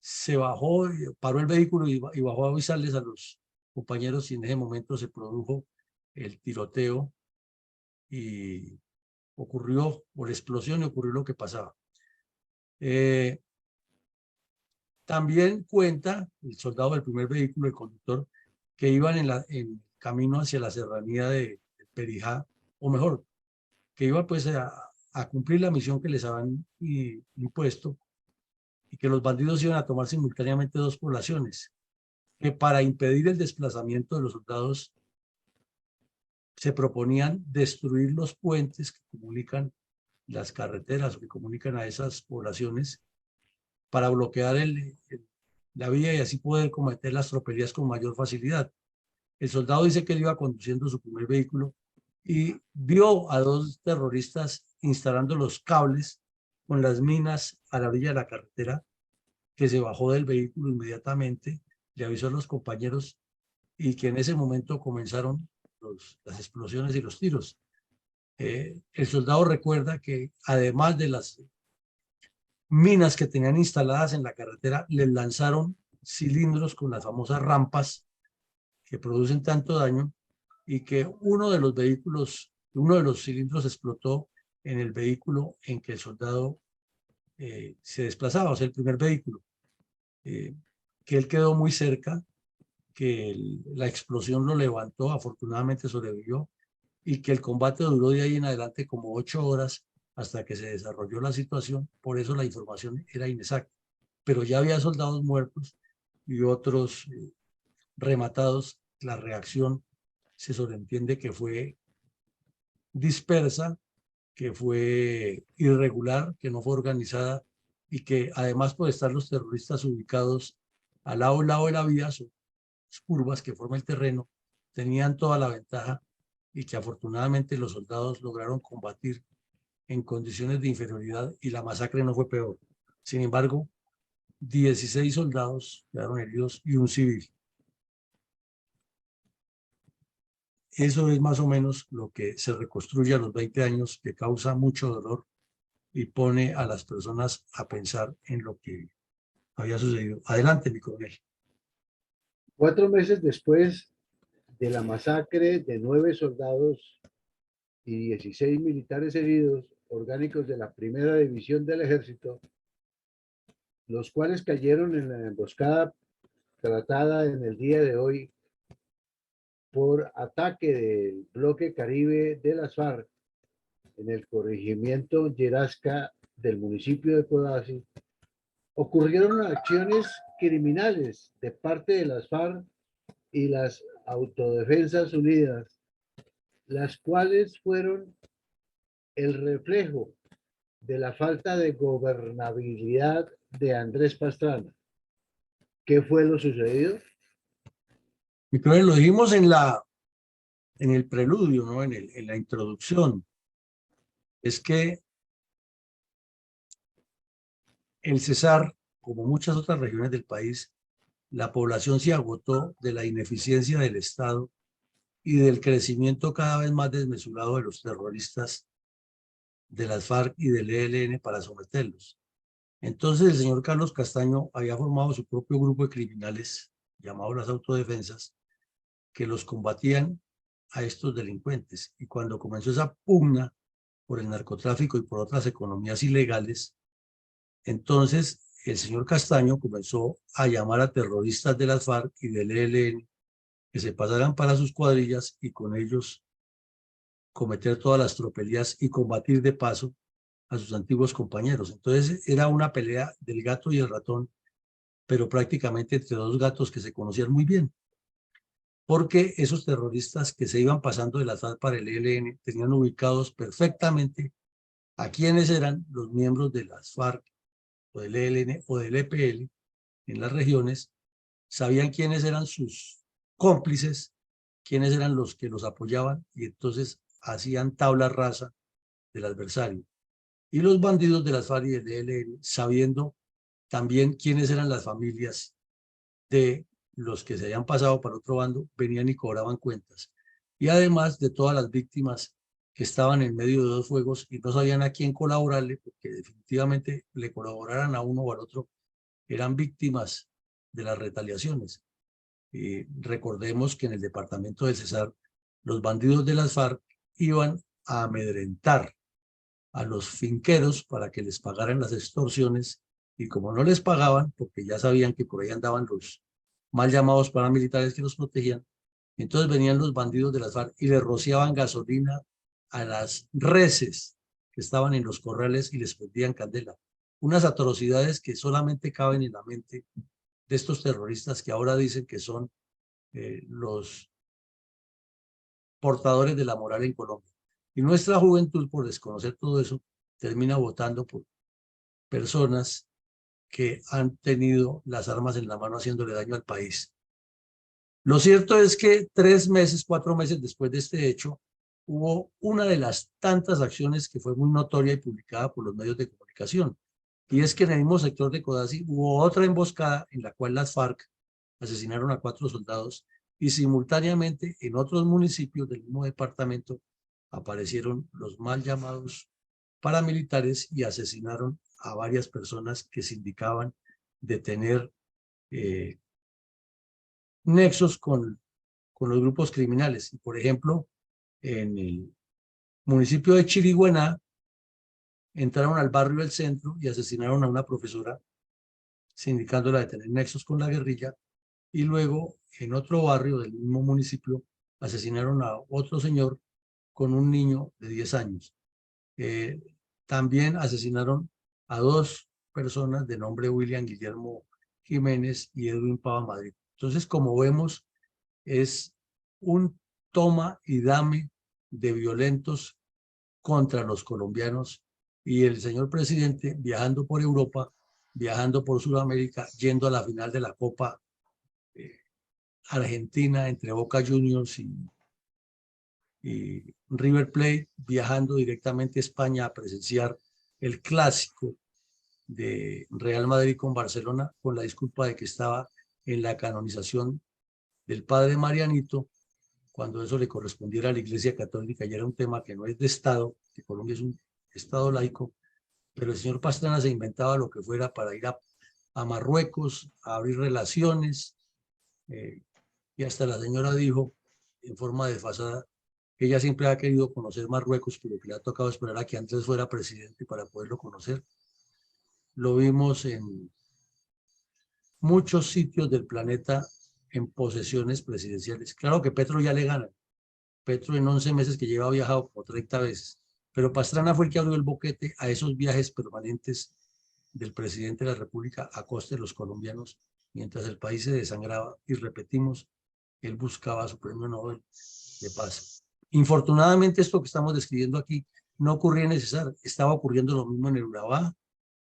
se bajó, paró el vehículo y bajó a avisarles a los compañeros y en ese momento se produjo el tiroteo y ocurrió, por explosión y ocurrió lo que pasaba. También cuenta el soldado del primer vehículo, el conductor, que iban en camino hacia la serranía de Perijá, o mejor, que iba pues a cumplir la misión que les habían impuesto y que los bandidos iban a tomar simultáneamente 2 poblaciones, que para impedir el desplazamiento de los soldados se proponían destruir los puentes que comunican las carreteras o que comunican a esas poblaciones para bloquear la vía y así poder cometer las tropelías con mayor facilidad. El soldado dice que él iba conduciendo su primer vehículo y vio a 2 terroristas instalando los cables con las minas a la orilla de la carretera, que se bajó del vehículo inmediatamente, le avisó a los compañeros y que en ese momento comenzaron las explosiones y los tiros. El soldado recuerda que además de las minas que tenían instaladas en la carretera, les lanzaron cilindros con las famosas rampas que producen tanto daño y que uno de los cilindros explotó en el vehículo en que el soldado se desplazaba, o sea, el primer vehículo, que él quedó muy cerca, que la explosión lo levantó, afortunadamente sobrevivió, y que el combate duró de ahí en adelante como 8 horas hasta que se desarrolló la situación, por eso la información era inexacta, pero ya había soldados muertos y otros rematados. La reacción se sobreentiende que fue dispersa, que fue irregular, que no fue organizada y que además por estar los terroristas ubicados al lado de la vía, son curvas que forma el terreno, tenían toda la ventaja y que afortunadamente los soldados lograron combatir en condiciones de inferioridad y la masacre no fue peor. Sin embargo, 16 soldados quedaron heridos y un civil. Eso es más o menos lo que se reconstruye a los 20 años, que causa mucho dolor y pone a las personas a pensar en lo que había sucedido. Adelante, mi coronel. 4 meses después de la masacre de 9 soldados y 16 militares heridos orgánicos de la primera división del ejército, los cuales cayeron en la emboscada tratada en el día de hoy por ataque del bloque Caribe de las FARC en el corregimiento Yerasca del municipio de Codazzi, ocurrieron acciones criminales de parte de las FARC y las Autodefensas Unidas, las cuales fueron el reflejo de la falta de gobernabilidad de Andrés Pastrana. ¿Qué fue lo sucedido? Mi coronel, lo dijimos en el preludio, ¿no? En la introducción. Es que el Cesar, como muchas otras regiones del país, la población se agotó de la ineficiencia del Estado y del crecimiento cada vez más desmesurado de los terroristas de las FARC y del ELN para someterlos. Entonces el señor Carlos Castaño había formado su propio grupo de criminales, llamado las Autodefensas, que los combatían a estos delincuentes. Y cuando comenzó esa pugna por el narcotráfico y por otras economías ilegales, entonces el señor Castaño comenzó a llamar a terroristas de las FARC y del ELN que se pasaran para sus cuadrillas y con ellos cometer todas las tropelías y combatir de paso a sus antiguos compañeros. Entonces era una pelea del gato y el ratón, pero prácticamente entre dos gatos que se conocían muy bien, porque esos terroristas que se iban pasando de la FARC para el ELN tenían ubicados perfectamente a quiénes eran los miembros de las FARC o del ELN o del EPL en las regiones, sabían quiénes eran sus cómplices, quiénes eran los que los apoyaban y entonces hacían tabla rasa del adversario. Y los bandidos de las FARC y del ELN, sabiendo también quiénes eran las familias de los que se habían pasado para otro bando, venían y cobraban cuentas. Y además de todas las víctimas que estaban en medio de dos fuegos y no sabían a quién colaborarle, porque definitivamente le colaboraran a uno o al otro, eran víctimas de las retaliaciones. Recordemos que en el departamento del Cesar, los bandidos de las FARC iban a amedrentar a los finqueros para que les pagaran las extorsiones y como no les pagaban, porque ya sabían que por ahí andaban los mal llamados paramilitares que los protegían, entonces venían los bandidos de las FARC y les rociaban gasolina a las reses que estaban en los corrales y les prendían candela. Unas atrocidades que solamente caben en la mente de estos terroristas que ahora dicen que son los portadores de la moral en Colombia. Y nuestra juventud, por desconocer todo eso, termina votando por personas que han tenido las armas en la mano haciéndole daño al país. Lo cierto es que 3 meses, 4 meses después de este hecho, hubo una de las tantas acciones que fue muy notoria y publicada por los medios de comunicación. Y es que en el mismo sector de Codazzi hubo otra emboscada en la cual las FARC asesinaron a 4 soldados y simultáneamente en otros municipios del mismo departamento aparecieron los mal llamados paramilitares y asesinaron a varias personas que se indicaban de tener nexos con los grupos criminales. Por ejemplo, en el municipio de Chiriguaná entraron al barrio del centro y asesinaron a una profesora, indicándola de tener nexos con la guerrilla, y luego en otro barrio del mismo municipio asesinaron a otro señor con un niño de 10 años. También asesinaron a 2 personas de nombre William Guillermo Jiménez y Edwin Pava Madrid. Entonces, como vemos, es un toma y dame de violentos contra los colombianos y el señor presidente viajando por Europa, viajando por Sudamérica, yendo a la final de la Copa Argentina entre Boca Juniors y River Plate, viajando directamente a España a presenciar el clásico de Real Madrid con Barcelona, con la disculpa de que estaba en la canonización del padre Marianito, cuando eso le correspondiera a la Iglesia Católica, y era un tema que no es de Estado, que Colombia es un Estado laico, pero el señor Pastrana se inventaba lo que fuera para ir a Marruecos, a abrir relaciones, y hasta la señora dijo, en forma desfasada, que ella siempre ha querido conocer Marruecos, pero que le ha tocado esperar a que Andrés fuera presidente para poderlo conocer. Lo vimos en muchos sitios del planeta en posesiones presidenciales. Claro que Petro ya le gana. Petro en 11 meses que lleva viajado como 30 veces. Pero Pastrana fue el que abrió el boquete a esos viajes permanentes del presidente de la República a costa de los colombianos, mientras el país se desangraba. Y repetimos, él buscaba su premio Nobel de paz. Infortunadamente, esto que estamos describiendo aquí no ocurría en el Cesar. Estaba ocurriendo lo mismo en el Urabá,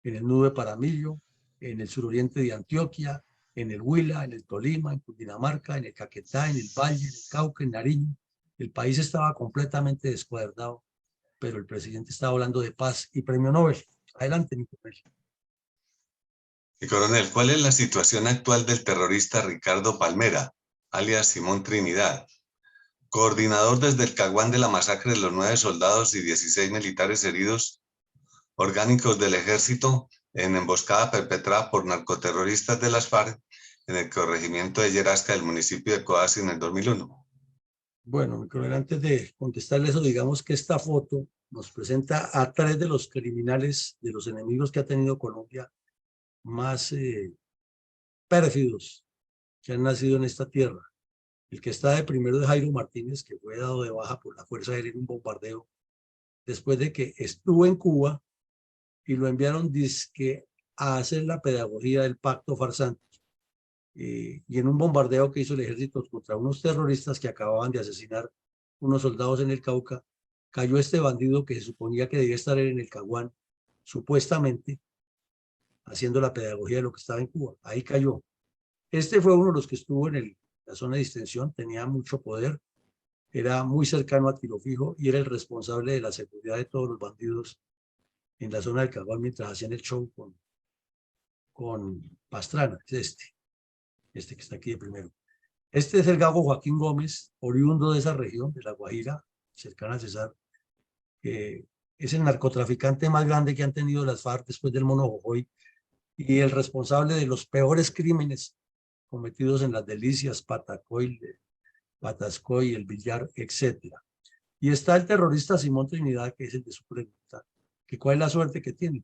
en el Nudo de Paramillo, en el suroriente de Antioquia, en el Huila, en el Tolima, en Cundinamarca, en el Caquetá, en el Valle, en el Cauca, en Nariño. El país estaba completamente descuadernado, pero el presidente estaba hablando de paz y premio Nobel. Adelante, mi coronel. Y coronel, ¿cuál es la situación actual del terrorista Ricardo Palmera, alias Simón Trinidad, coordinador desde el Caguán de la masacre de los 9 soldados y 16 militares heridos orgánicos del ejército en emboscada perpetrada por narcoterroristas de las FARC en el corregimiento de Yerasca del municipio de Codazzi en el 2001? Bueno, mi coronel, antes de contestarle eso, digamos que esta foto nos presenta a 3 de los criminales, de los enemigos que ha tenido Colombia más pérfidos que han nacido en esta tierra. El que está de primero es Jairo Martínez, que fue dado de baja por la Fuerza Aérea en un bombardeo después de que estuvo en Cuba y lo enviaron dizque a hacer la pedagogía del pacto farsante. Y en un bombardeo que hizo el ejército contra unos terroristas que acababan de asesinar unos soldados en el Cauca, cayó este bandido que se suponía que debía estar en el Caguán, supuestamente haciendo la pedagogía de lo que estaba en Cuba. Ahí cayó. Este fue uno de los que estuvo en la zona de distensión, tenía mucho poder, era muy cercano a Tiro Fijo y era el responsable de la seguridad de todos los bandidos en la zona del Caguán mientras hacían el show con Pastrana, es este que está aquí de primero. Este es el Gago Joaquín Gómez, oriundo de esa región, de La Guajira, cercana a Cesar, que es el narcotraficante más grande que han tenido las FARC después del Mono Jojoy y el responsable de los peores crímenes cometidos en las Delicias, Patacoy, Patascoy, el Villar, etc. Y está el terrorista Simón Trinidad, que es el de su pregunta, que cuál es la suerte que tiene.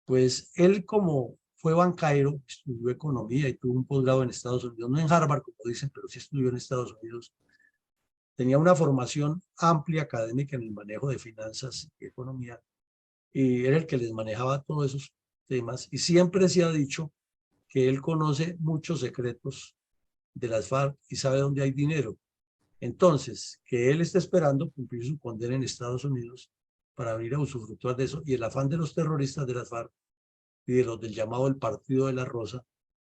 Pues él, como fue bancaero, estudió economía y tuvo un posgrado en Estados Unidos, no en Harvard como dicen, pero sí estudió en Estados Unidos. Tenía una formación amplia académica en el manejo de finanzas y economía y era el que les manejaba todos esos temas y siempre se ha dicho que él conoce muchos secretos de las FARC y sabe dónde hay dinero. Entonces, que él esté esperando cumplir su condena en Estados Unidos para venir a usufructuar de eso y el afán de los terroristas de las FARC y de los del llamado el Partido de la Rosa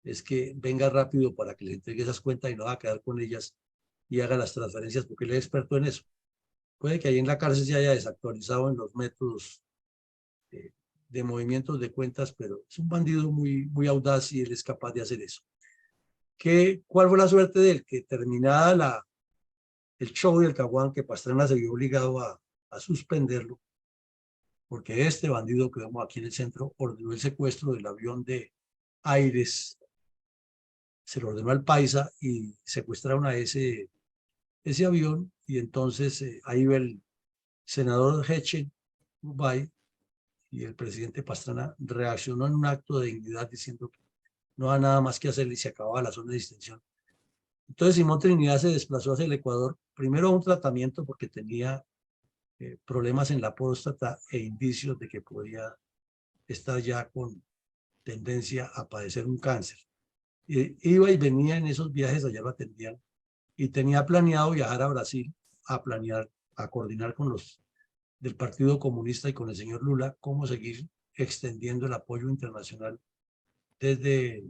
es que venga rápido para que le entregue esas cuentas y no va a quedar con ellas y haga las transferencias porque él es experto en eso. Puede que ahí en la cárcel se haya desactualizado en los métodos de movimientos de cuentas, pero es un bandido muy audaz y él es capaz de hacer eso. ¿Cuál fue la suerte de él? Que terminada el show del Caguán, que Pastrana se vio obligado a suspenderlo, porque este bandido que vemos aquí en el centro ordenó el secuestro del avión de Aires, se lo ordenó al Paisa y secuestraron a ese avión y entonces ahí va el senador Hechen Ubay y el presidente Pastrana reaccionó en un acto de dignidad diciendo que no había nada más que hacer y se acababa la zona de distensión. Entonces Simón Trinidad se desplazó hacia el Ecuador, primero a un tratamiento porque tenía problemas en la próstata e indicios de que podía estar ya con tendencia a padecer un cáncer. Iba y venía en esos viajes, allá lo atendían, y tenía planeado viajar a Brasil a coordinar con los del Partido Comunista y con el señor Lula cómo seguir extendiendo el apoyo internacional desde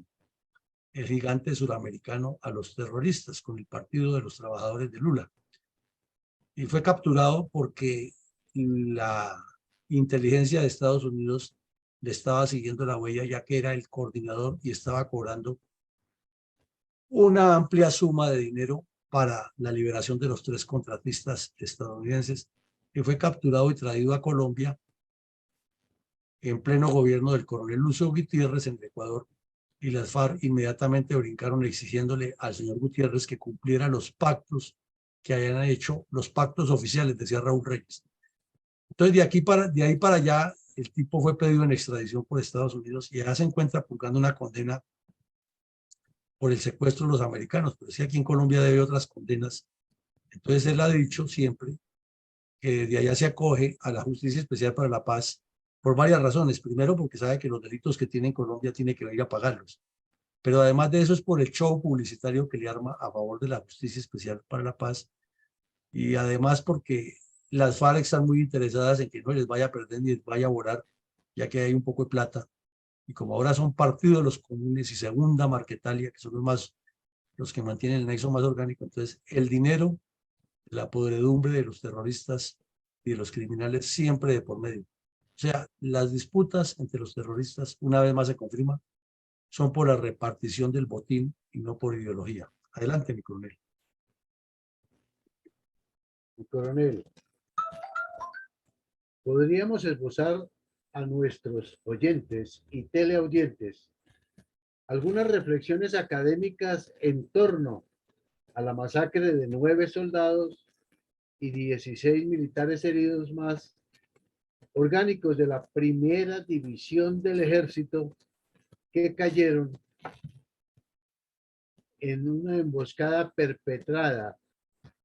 el gigante suramericano a los terroristas con el Partido de los Trabajadores de Lula. Y fue capturado porque la inteligencia de Estados Unidos le estaba siguiendo la huella ya que era el coordinador y estaba cobrando una amplia suma de dinero para la liberación de los 3 contratistas estadounidenses y fue capturado y traído a Colombia en pleno gobierno del coronel Lucio Gutiérrez en el Ecuador y las FARC inmediatamente brincaron exigiéndole al señor Gutiérrez que cumpliera los pactos que hayan hecho, los pactos oficiales, decía Raúl Reyes. Entonces de ahí para allá el tipo fue pedido en extradición por Estados Unidos y ya se encuentra purgando una condena por el secuestro de los americanos, pero sí aquí en Colombia debe otras condenas. Entonces él ha dicho siempre que de allá se acoge a la Justicia Especial para la Paz por varias razones. Primero, porque sabe que los delitos que tiene en Colombia tiene que ir a pagarlos. Pero además de eso es por el show publicitario que le arma a favor de la Justicia Especial para la Paz y además porque las FARC están muy interesadas en que no les vaya a perder ni les vaya a volar, ya que hay un poco de plata. Y como ahora son partidos de los comunes y segunda Marquetalia, que son los que mantienen el nexo más orgánico, entonces el dinero, la podredumbre de los terroristas y de los criminales siempre de por medio. O sea, las disputas entre los terroristas, una vez más se confirma, son por la repartición del botín y no por ideología. Adelante, mi coronel. Mi coronel, podríamos esbozar a nuestros oyentes y teleaudientes algunas reflexiones académicas en torno a la masacre de 9 soldados y 16 militares heridos más orgánicos de la primera división del ejército que cayeron en una emboscada perpetrada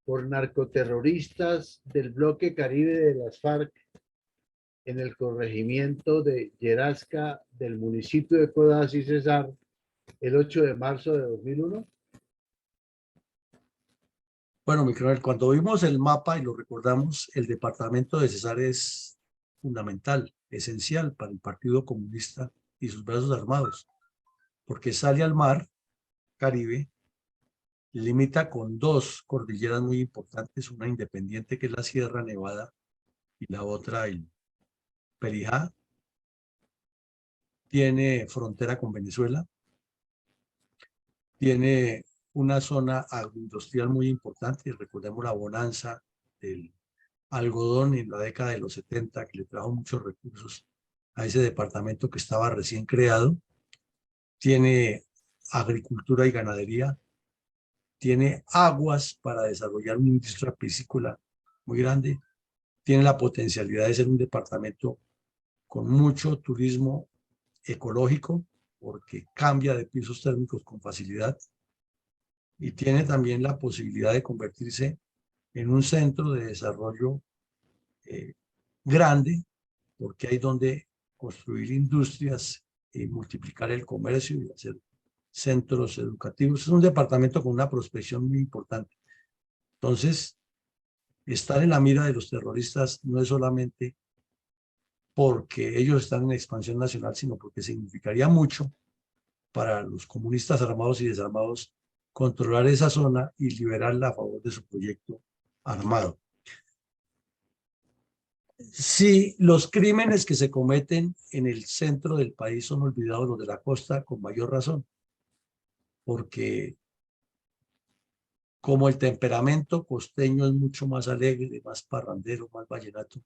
por narcoterroristas del bloque Caribe de las FARC en el corregimiento de Yerasca del municipio de Codazzi y Cesar el 8 de marzo de 2001? Bueno, mi coronel, cuando vimos el mapa y lo recordamos, el departamento de Cesar es fundamental, esencial para el Partido Comunista y sus brazos armados, porque sale al mar Caribe, limita con dos cordilleras muy importantes, una independiente que es la Sierra Nevada y la otra el Perijá, tiene frontera con Venezuela, tiene una zona agroindustrial muy importante, recordemos la bonanza del algodón en la década de los 70, que le trajo muchos recursos a ese departamento que estaba recién creado, tiene agricultura y ganadería, tiene aguas para desarrollar una industria piscícola muy grande, tiene la potencialidad de ser un departamento con mucho turismo ecológico, porque cambia de pisos térmicos con facilidad, y tiene también la posibilidad de convertirse en un centro de desarrollo grande, porque hay donde construir industrias y multiplicar el comercio y hacer centros educativos. Es un departamento con una prospección muy importante. Entonces, estar en la mira de los terroristas no es solamente porque ellos están en expansión nacional, sino porque significaría mucho para los comunistas armados y desarmados controlar esa zona y liberarla a favor de su proyecto armado. Si los crímenes que se cometen en el centro del país son olvidados, los de la costa, con mayor razón, porque como el temperamento costeño es mucho más alegre, más parrandero, más vallenato,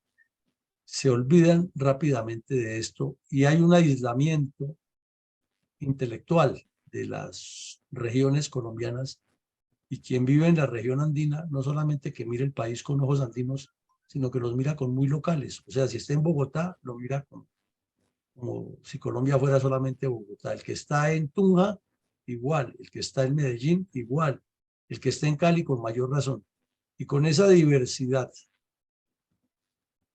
se olvidan rápidamente de esto y hay un aislamiento intelectual de las regiones colombianas, y quien vive en la región andina no solamente que mire el país con ojos andinos, sino que los mira con muy locales. O sea, si está en Bogotá, lo mira como si Colombia fuera solamente Bogotá. El que está en Tunja, igual. El que está en Medellín, igual. El que está en Cali, con mayor razón. Y con esa diversidad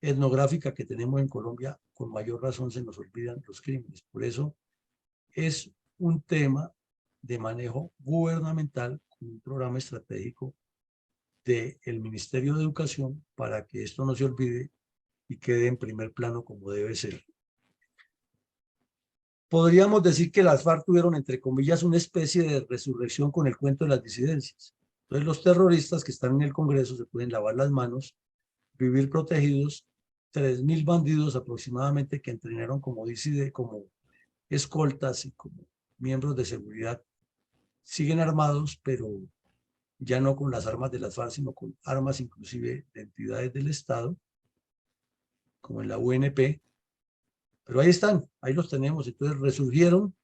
etnográfica que tenemos en Colombia, con mayor razón se nos olvidan los crímenes. Por eso es un tema de manejo gubernamental con un programa estratégico del Ministerio de Educación para que esto no se olvide y quede en primer plano como debe ser. Podríamos decir que las FARC tuvieron, entre comillas, una especie de resurrección con el cuento de las disidencias. Entonces los terroristas que están en el Congreso se pueden lavar las manos, vivir protegidos. 3.000 bandidos aproximadamente que entrenaron como como escoltas y como miembros de seguridad, siguen armados, pero ya no con las armas de las FARC, sino con armas inclusive de entidades del Estado, como en la UNP, pero ahí están, ahí los tenemos. Entonces resurgieron,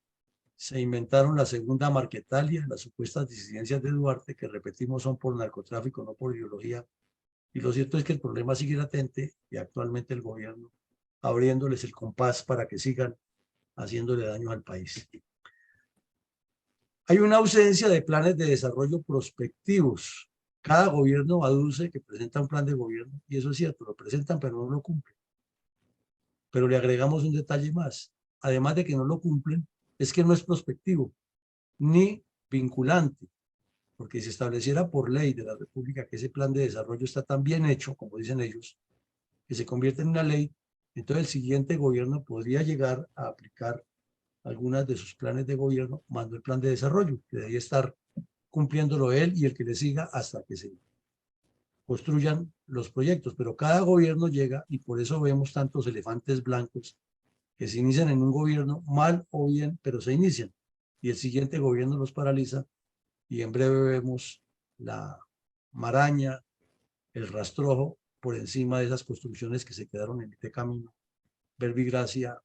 se inventaron la segunda Marquetalia, las supuestas disidencias de Duarte, que repetimos son por narcotráfico, no por ideología, y lo cierto es que el problema sigue latente y actualmente el gobierno abriéndoles el compás para que sigan haciéndole daño al país. Hay una ausencia de planes de desarrollo prospectivos. Cada gobierno aduce que presenta un plan de gobierno, y eso es cierto, lo presentan pero no lo cumplen. Pero le agregamos un detalle más. Además de que no lo cumplen, es que no es prospectivo ni vinculante, porque si estableciera por ley de la República que ese plan de desarrollo está tan bien hecho, como dicen ellos, que se convierte en una ley, entonces el siguiente gobierno podría llegar a aplicar algunas de sus planes de gobierno, más no el plan de desarrollo, que debe estar cumpliéndolo él y el que le siga hasta que se construyan los proyectos. Pero cada gobierno llega, y por eso vemos tantos elefantes blancos que se inician en un gobierno mal o bien, pero se inician, y el siguiente gobierno los paraliza, y en breve vemos la maraña, el rastrojo por encima de esas construcciones que se quedaron en este camino. Verbigracia,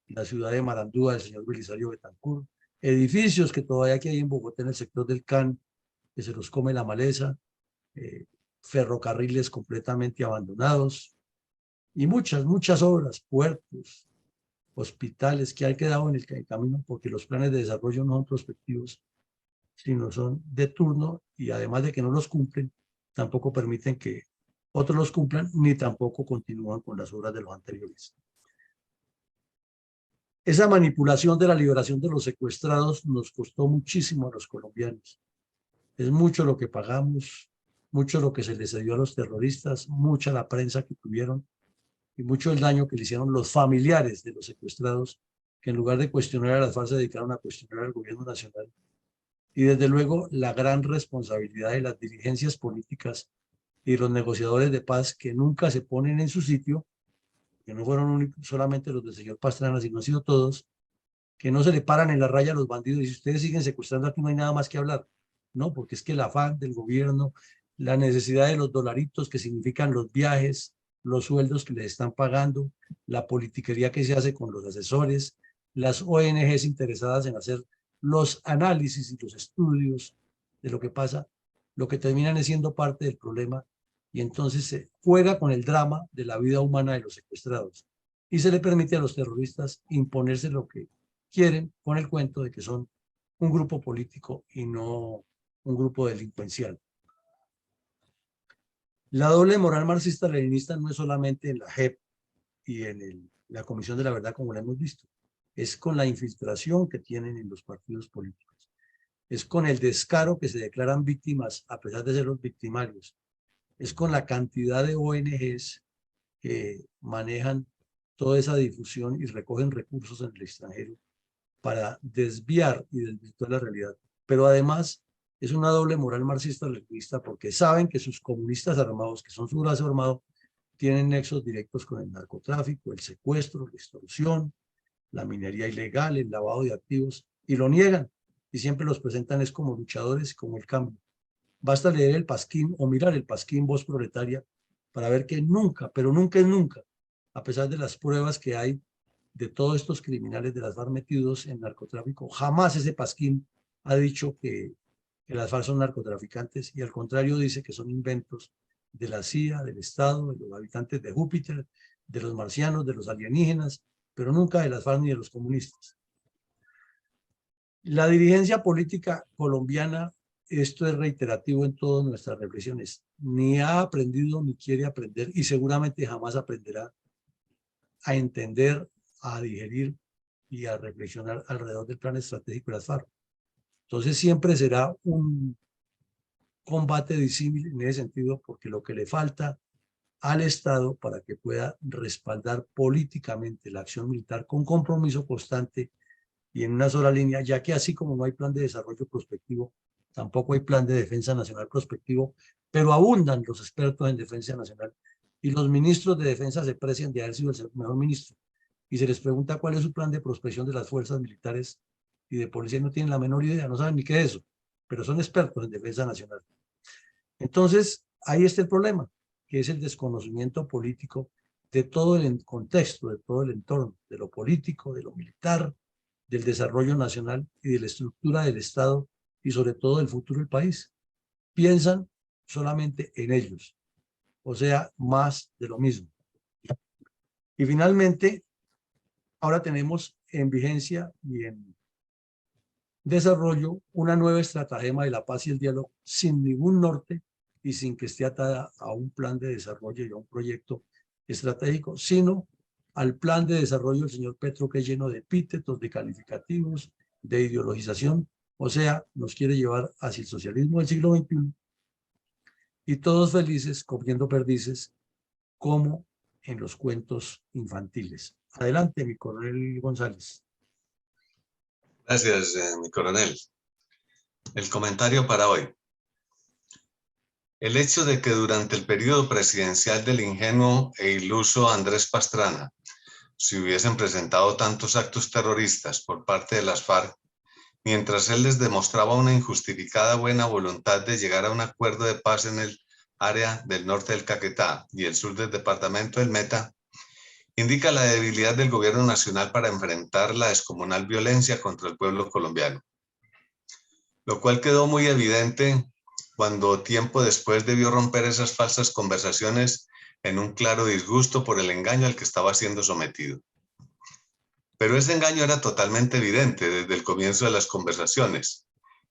la ciudad de Marandúa, del señor Belisario Betancur, edificios que todavía aquí hay en Bogotá, en el sector del CAN, que se los come la maleza, ferrocarriles completamente abandonados, y muchas obras, puertos, hospitales que han quedado en el camino porque los planes de desarrollo no son prospectivos sino son de turno y además de que no los cumplen, tampoco permiten que otros los cumplan, ni tampoco continúan con las obras de los anteriores. Esa manipulación de la liberación de los secuestrados nos costó muchísimo a los colombianos. Es mucho lo que pagamos, mucho lo que se les dio a los terroristas, mucha la prensa que tuvieron y mucho el daño que le hicieron los familiares de los secuestrados, que en lugar de cuestionar a las FARC se dedicaron a cuestionar al gobierno nacional. Y desde luego la gran responsabilidad de las dirigencias políticas y los negociadores de paz que nunca se ponen en su sitio, que no fueron solamente los del señor Pastrana, sino han sido todos, que no se le paran en la raya a los bandidos y si ustedes siguen secuestrando aquí no hay nada más que hablar, ¿no? Porque es que el afán del gobierno, la necesidad de los dolaritos que significan los viajes, los sueldos que les están pagando, la politiquería que se hace con los asesores, las ONGs interesadas en hacer los análisis y los estudios de lo que pasa, lo que terminan es siendo parte del problema y entonces se juega con el drama de la vida humana de los secuestrados y se le permite a los terroristas imponerse lo que quieren con el cuento de que son un grupo político y no un grupo delincuencial. La doble moral marxista-leninista no es solamente en la JEP y en la Comisión de la Verdad como la hemos visto, es con la infiltración que tienen en los partidos políticos, es con el descaro que se declaran víctimas a pesar de ser los victimarios, es con la cantidad de ONGs que manejan toda esa difusión y recogen recursos en el extranjero para desviar y desvirtuar la realidad. Pero además es una doble moral marxista-leninista porque saben que sus comunistas armados, que son su brazo armado, tienen nexos directos con el narcotráfico, el secuestro, la extorsión, la minería ilegal, el lavado de activos, y lo niegan. Y siempre los presentan es como luchadores, como el cambio. Basta leer el Pasquín o mirar el Pasquín Voz Proletaria para ver que nunca, pero nunca es nunca, a pesar de las pruebas que hay de todos estos criminales de las FARC metidos en narcotráfico, jamás ese Pasquín ha dicho que las FARC son narcotraficantes y al contrario dice que son inventos de la CIA, del Estado, de los habitantes de Júpiter, de los marcianos, de los alienígenas, pero nunca de las FARC ni de los comunistas. La dirigencia política colombiana, esto es reiterativo en todas nuestras reflexiones, ni ha aprendido ni quiere aprender y seguramente jamás aprenderá a entender, a digerir y a reflexionar alrededor del plan estratégico de las FARC. Entonces siempre será un combate disímil en ese sentido porque lo que le falta al Estado para que pueda respaldar políticamente la acción militar con compromiso constante y en una sola línea, ya que así como no hay plan de desarrollo prospectivo, tampoco hay plan de defensa nacional prospectivo, pero abundan los expertos en defensa nacional y los ministros de defensa se precian de haber sido el mejor ministro y se les pregunta cuál es su plan de prospección de las fuerzas militares y de policía y no tienen la menor idea, no saben ni qué es eso, pero son expertos en defensa nacional. Entonces, ahí está el problema, que es el desconocimiento político de todo el contexto, de todo el entorno, de lo político, de lo militar, del desarrollo nacional y de la estructura del Estado y sobre todo del futuro del país. Piensan solamente en ellos, o sea, más de lo mismo. Y finalmente, ahora tenemos en vigencia y en desarrollo una nueva estratagema de la paz y el diálogo sin ningún norte y sin que esté atada a un plan de desarrollo y a un proyecto estratégico, sino al plan de desarrollo del señor Petro, que es lleno de epítetos, de calificativos, de ideologización, o sea, nos quiere llevar hacia el socialismo del siglo XXI y todos felices comiendo perdices como en los cuentos infantiles. Adelante, mi coronel González. Gracias, mi coronel. El comentario para hoy. El hecho de que durante el periodo presidencial del ingenuo e iluso Andrés Pastrana se hubiesen presentado tantos actos terroristas por parte de las FARC, mientras él les demostraba una injustificada buena voluntad de llegar a un acuerdo de paz en el área del norte del Caquetá y el sur del departamento del Meta, indica la debilidad del gobierno nacional para enfrentar la descomunal violencia contra el pueblo colombiano. Lo cual quedó muy evidente cuando tiempo después debió romper esas falsas conversaciones en un claro disgusto por el engaño al que estaba siendo sometido. Pero ese engaño era totalmente evidente desde el comienzo de las conversaciones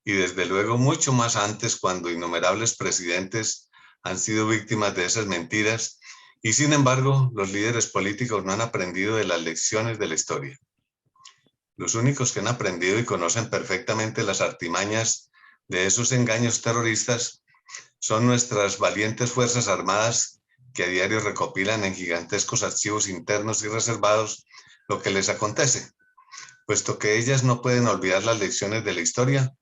y desde luego mucho más antes, cuando innumerables presidentes han sido víctimas de esas mentiras, y sin embargo los líderes políticos no han aprendido de las lecciones de la historia. Los únicos que han aprendido y conocen perfectamente las artimañas de esos engaños terroristas son nuestras valientes Fuerzas Armadas, que a diario recopilan en gigantescos archivos internos y reservados lo que les acontece, puesto que ellas no pueden olvidar las lecciones de la historia,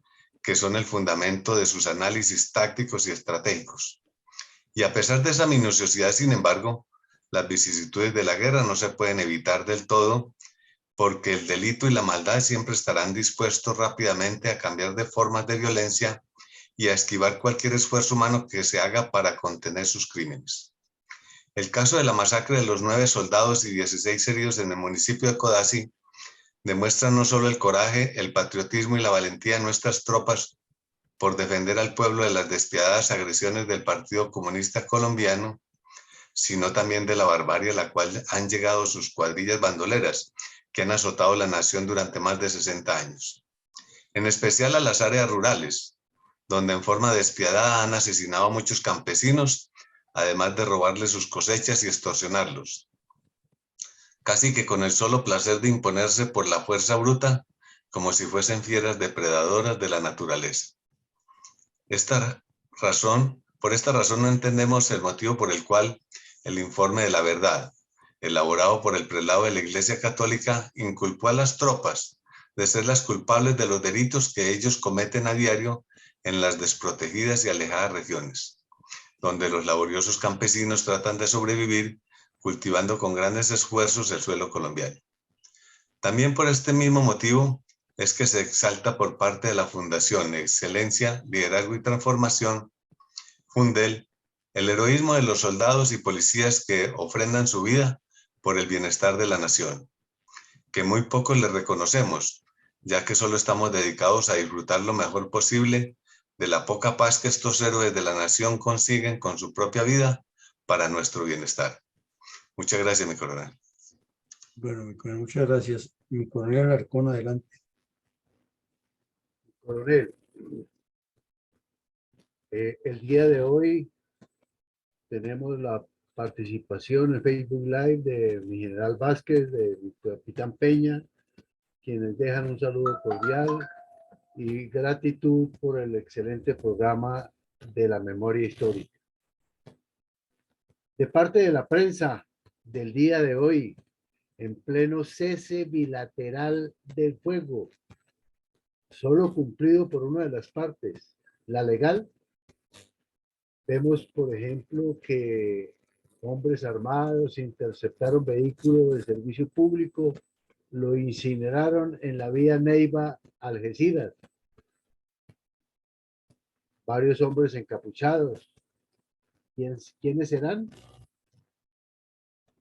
que son el fundamento de sus análisis tácticos y estratégicos. Y a pesar de esa minuciosidad, sin embargo, las vicisitudes de la guerra no se pueden evitar del todo, porque el delito y la maldad siempre estarán dispuestos rápidamente a cambiar de formas de violencia y a esquivar cualquier esfuerzo humano que se haga para contener sus crímenes. El caso de la masacre de los 9 soldados y 16 heridos en el municipio de Codazzi demuestra no solo el coraje, el patriotismo y la valentía de nuestras tropas por defender al pueblo de las despiadadas agresiones del Partido Comunista Colombiano, sino también de la barbarie a la cual han llegado sus cuadrillas bandoleras, que han azotado la nación durante más de 60 años. En especial a las áreas rurales, donde en forma despiadada han asesinado a muchos campesinos, además de robarles sus cosechas y extorsionarlos, casi que con el solo placer de imponerse por la fuerza bruta, como si fuesen fieras depredadoras de la naturaleza. Por esta razón no entendemos el motivo por el cual el informe de la verdad, elaborado por el prelado de la Iglesia Católica, inculpó a las tropas de ser las culpables de los delitos que ellos cometen a diario en las desprotegidas y alejadas regiones, donde los laboriosos campesinos tratan de sobrevivir cultivando con grandes esfuerzos el suelo colombiano. También por este mismo motivo es que se exalta por parte de la Fundación Excelencia, Liderazgo y Transformación, Fundel, el heroísmo de los soldados y policías que ofrendan su vida por el bienestar de la nación, que muy poco les reconocemos, ya que solo estamos dedicados a disfrutar lo mejor posible de la poca paz que estos héroes de la nación consiguen con su propia vida para nuestro bienestar. Muchas gracias, mi coronel. Bueno, mi coronel, muchas gracias. Mi coronel Alarcón, adelante. Coronel, el día de hoy tenemos la participación en Facebook Live de mi general Vázquez, de mi capitán Peña, quienes dejan un saludo cordial y gratitud por el excelente programa de la memoria histórica. De parte de la prensa del día de hoy, en pleno cese bilateral del fuego, solo cumplido por una de las partes, la legal, vemos, por ejemplo, que hombres armados interceptaron vehículos de servicio público, lo incineraron en la vía Neiva-Algeciras. Varios hombres encapuchados. ¿Quiénes serán?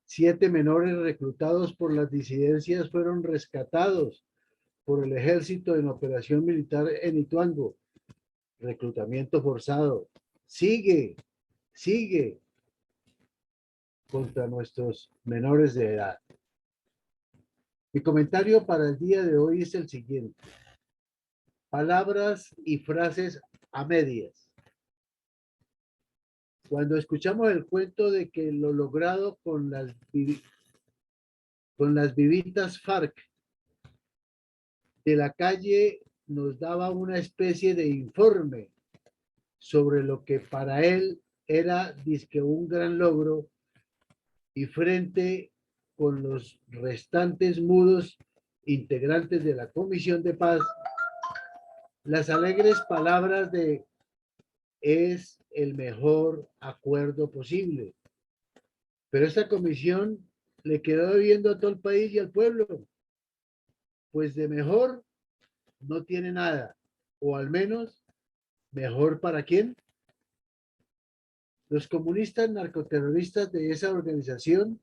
7 menores reclutados por las disidencias fueron rescatados por el ejército en operación militar en Ituango. Reclutamiento forzado. Sigue contra nuestros menores de edad. Mi comentario para el día de hoy es el siguiente. Palabras y frases a medias. Cuando escuchamos el cuento de que lo logrado con las vivitas FARC de la calle nos daba una especie de informe sobre lo que para él era dizque un gran logro, y frente con los restantes mudos integrantes de la Comisión de Paz, las alegres palabras de es el mejor acuerdo posible. Pero esta comisión le quedó debiendo a todo el país y al pueblo, pues de mejor no tiene nada, o al menos mejor para quién. Los comunistas narcoterroristas de esa organización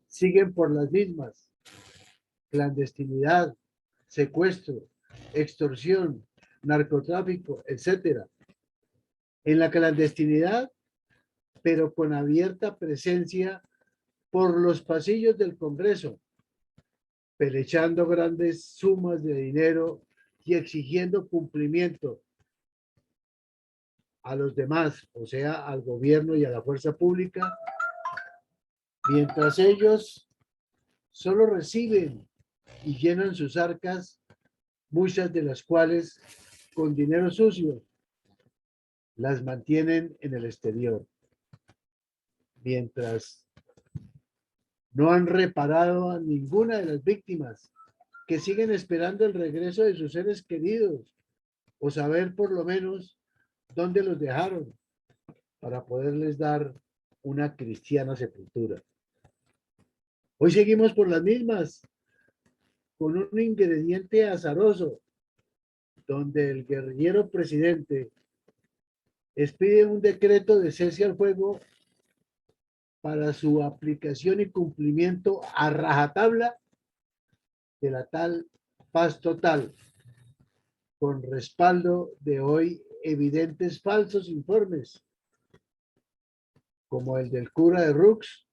siguen por las mismas: clandestinidad, secuestro, extorsión, narcotráfico, etcétera. En la clandestinidad, pero con abierta presencia por los pasillos del Congreso, pelechando grandes sumas de dinero y exigiendo cumplimiento a los demás, o sea, al gobierno y a la fuerza pública, mientras ellos solo reciben y llenan sus arcas, muchas de las cuales con dinero sucio las mantienen en el exterior, mientras no han reparado a ninguna de las víctimas que siguen esperando el regreso de sus seres queridos o saber por lo menos dónde los dejaron para poderles dar una cristiana sepultura. Hoy seguimos por las mismas, con un ingrediente azaroso, donde el guerrillero presidente expide un decreto de cese al fuego para su aplicación y cumplimiento a rajatabla de la tal paz total, con respaldo de hoy evidentes falsos informes, como el del cura de Rux,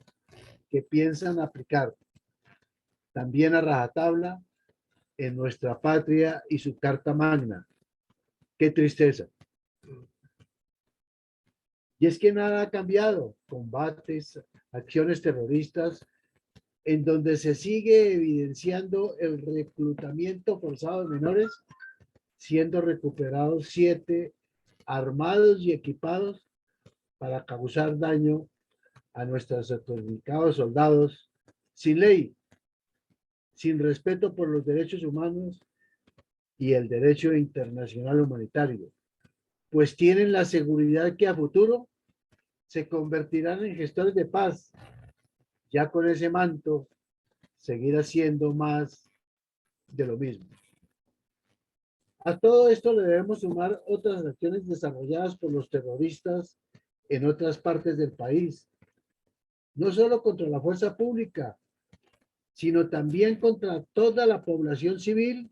que piensan aplicar también a rajatabla en nuestra patria y su carta magna. ¡Qué tristeza! Y es que nada ha cambiado. Combates, acciones terroristas, en donde se sigue evidenciando el reclutamiento forzado de menores, siendo recuperados 7 armados y equipados para causar daño a nuestros atornicados soldados sin ley, sin respeto por los derechos humanos y el derecho internacional humanitario, pues tienen la seguridad que a futuro se convertirán en gestores de paz. Ya con ese manto seguirá siendo más de lo mismo. A todo esto le debemos sumar otras acciones desarrolladas por los terroristas en otras partes del país, no solo contra la fuerza pública, sino también contra toda la población civil,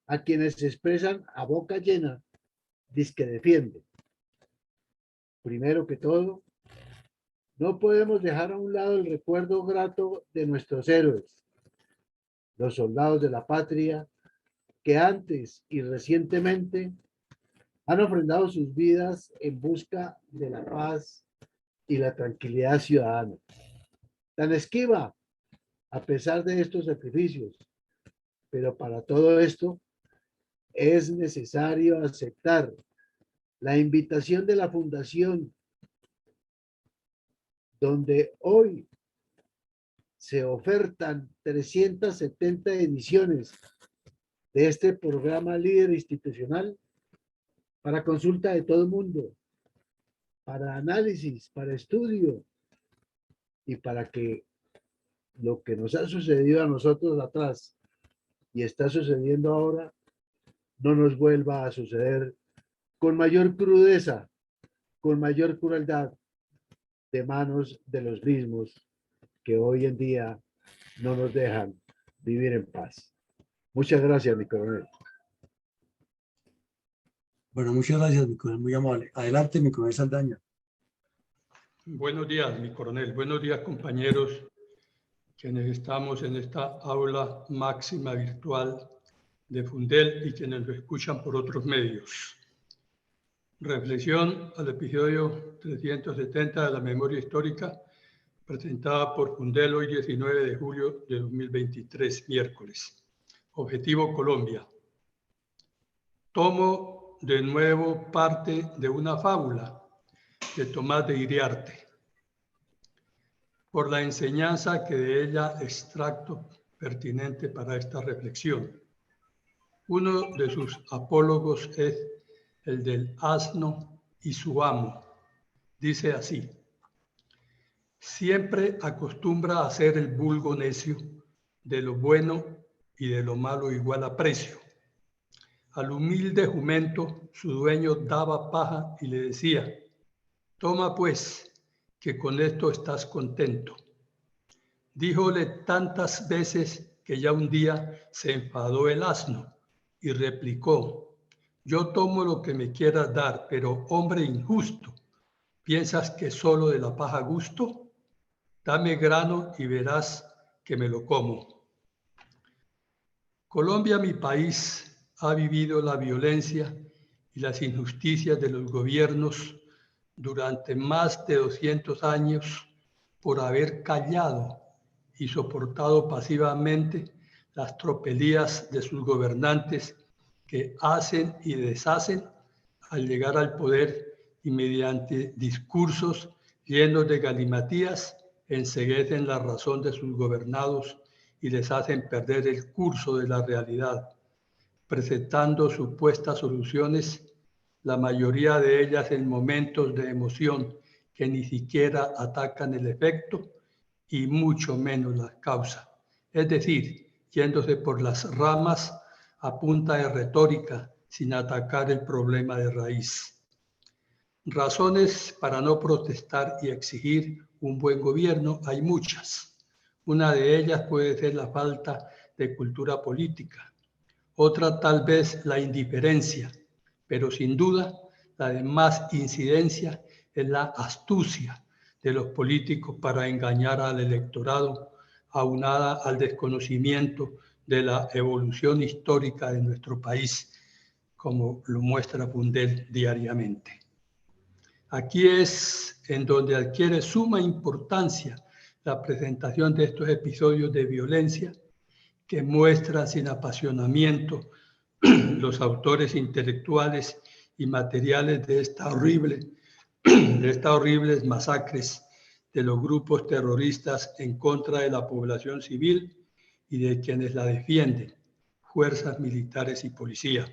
a quienes se expresan a boca llena, dizque defienden. Primero que todo, no podemos dejar a un lado el recuerdo grato de nuestros héroes, los soldados de la patria, que antes y recientemente han ofrendado sus vidas en busca de la paz y la tranquilidad ciudadana. Tan esquiva, a pesar de estos sacrificios, pero para todo esto es necesario aceptar la invitación de la Fundación, donde hoy se ofertan 370 ediciones de este programa líder institucional para consulta de todo el mundo, para análisis, para estudio y para que lo que nos ha sucedido a nosotros atrás y está sucediendo ahora no nos vuelva a suceder con mayor crudeza, con mayor crueldad de manos de los mismos que hoy en día no nos dejan vivir en paz. Muchas gracias, mi coronel. Bueno, muchas gracias, mi coronel, muy amable. Adelante, mi coronel Saldaña. Buenos días, mi coronel. Buenos días, compañeros, quienes estamos en esta aula máxima virtual de Fundel y quienes lo escuchan por otros medios. Reflexión al episodio 370 de la memoria histórica, presentada por Fundel hoy 19 de julio de 2023, miércoles. Objetivo Colombia. Tomo de nuevo parte de una fábula de Tomás de Iriarte, por la enseñanza que de ella extracto pertinente para esta reflexión. Uno de sus apólogos es el del asno y su amo. Dice así: siempre acostumbra a hacer el vulgo necio de lo bueno y de lo malo igual aprecio. Al humilde jumento su dueño daba paja y le decía: toma pues, que con esto estás contento. Díjole tantas veces que ya un día se enfadó el asno y replicó: yo tomo lo que me quieras dar, pero hombre injusto, ¿piensas que solo de la paja gusto? Dame grano y verás que me lo como. Colombia, mi país, ha vivido la violencia y las injusticias de los gobiernos durante más de 200 años por haber callado y soportado pasivamente las tropelías de sus gobernantes que hacen y deshacen al llegar al poder y mediante discursos llenos de galimatías enceguecen la razón de sus gobernados y les hacen perder el curso de la realidad, presentando supuestas soluciones, la mayoría de ellas en momentos de emoción que ni siquiera atacan el efecto y mucho menos la causa. Es decir, yéndose por las ramas a punta de retórica sin atacar el problema de raíz. Razones para no protestar y exigir un buen gobierno hay muchas. Una de ellas puede ser la falta de cultura política. Otra tal vez la indiferencia, pero sin duda la de más incidencia es la astucia de los políticos para engañar al electorado, aunada al desconocimiento de la evolución histórica de nuestro país, como lo muestra Fundel diariamente. Aquí es en donde adquiere suma importancia la presentación de estos episodios de violencia que muestran sin apasionamiento los autores intelectuales y materiales de estas horribles masacres de los grupos terroristas en contra de la población civil y de quienes la defienden, fuerzas militares y policía.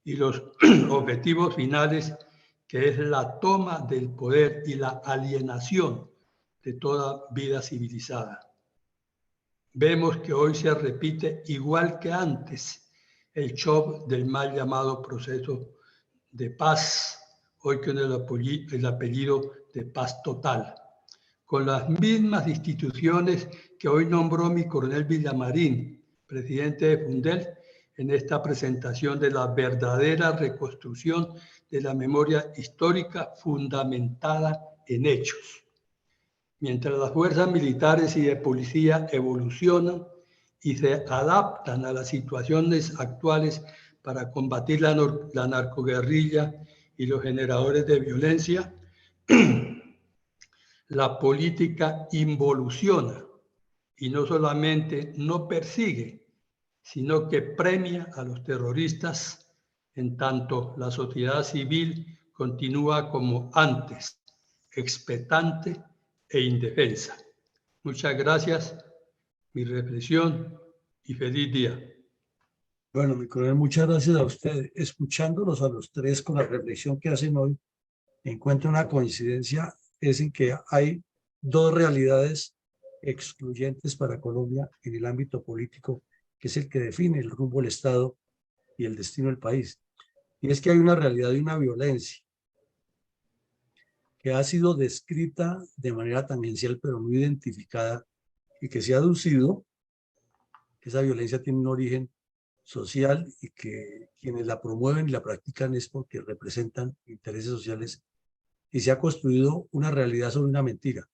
Y los objetivos finales, que es la toma del poder y la alienación de toda vida civilizada. Vemos que hoy se repite, igual que antes, el shock del mal llamado proceso de paz, hoy con el apellido de paz total, con las mismas instituciones que hoy nombró mi coronel Villamarín, presidente de Fundel, en esta presentación de la verdadera reconstrucción de la memoria histórica fundamentada en hechos. Mientras las fuerzas militares y de policía evolucionan y se adaptan a las situaciones actuales para combatir la narcoguerrilla y los generadores de violencia, la política involuciona y no solamente no persigue, sino que premia a los terroristas, en tanto la sociedad civil continúa como antes, expectante e indefensa. Muchas gracias, mi reflexión y feliz día. Bueno, mi coronel, muchas gracias a usted. Escuchándolos a los tres con la reflexión que hacen hoy, encuentro una coincidencia, es en que hay dos realidades excluyentes para Colombia en el ámbito político, que es el que define el rumbo del Estado y el destino del país. Y es que hay una realidad de una violencia que ha sido descrita de manera tangencial, pero no identificada, y que se ha aducido que esa violencia tiene un origen social y que quienes la promueven y la practican es porque representan intereses sociales, y se ha construido una realidad sobre una mentira.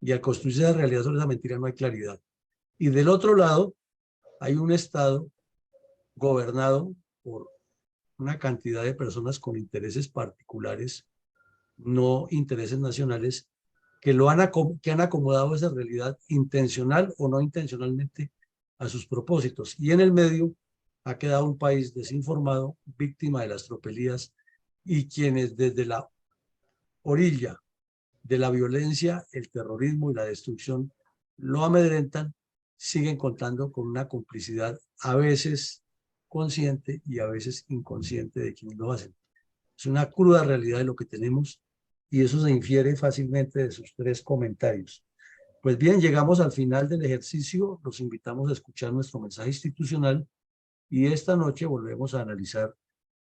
Y al construirse esa realidad sobre esa mentira no hay claridad. Y del otro lado hay un Estado gobernado por una cantidad de personas con intereses particulares, no intereses nacionales, que han acomodado esa realidad intencional o no intencionalmente a sus propósitos. Y en el medio ha quedado un país desinformado, víctima de las tropelías, y quienes desde la orilla de la violencia, el terrorismo y la destrucción lo amedrentan, siguen contando con una complicidad a veces consciente y a veces inconsciente de quienes lo hacen. Es una cruda realidad de lo que tenemos, y eso se infiere fácilmente de sus tres comentarios. Pues bien, llegamos al final del ejercicio. Los invitamos a escuchar nuestro mensaje institucional, y esta noche volvemos a analizar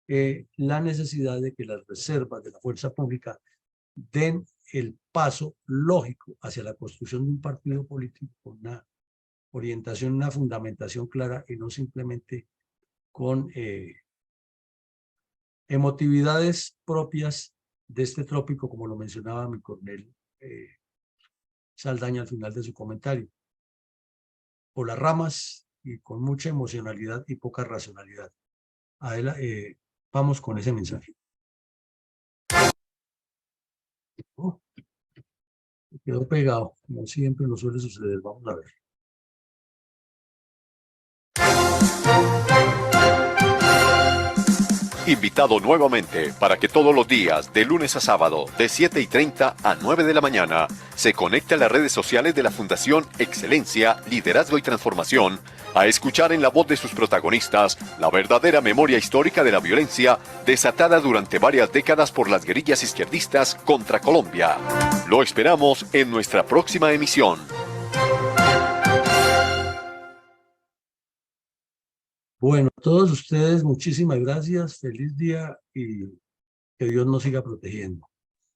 la necesidad de que las reservas de la fuerza pública den el paso lógico hacia la construcción de un partido político con una orientación, una fundamentación clara, y no simplemente con emotividades propias de este trópico, como lo mencionaba mi coronel Saldaña al final de su comentario, por las ramas y con mucha emocionalidad y poca racionalidad. vamos con ese mensaje. Oh, quedó pegado, como siempre nos suele suceder. Vamos a ver. Invitado nuevamente para que todos los días, de lunes a sábado, de 7:30 a 9 de la mañana, se conecte a las redes sociales de la Fundación Excelencia, Liderazgo y Transformación, a escuchar en la voz de sus protagonistas la verdadera memoria histórica de la violencia desatada durante varias décadas por las guerrillas izquierdistas contra Colombia. Lo esperamos en nuestra próxima emisión. Bueno, a todos ustedes, muchísimas gracias, feliz día y que Dios nos siga protegiendo.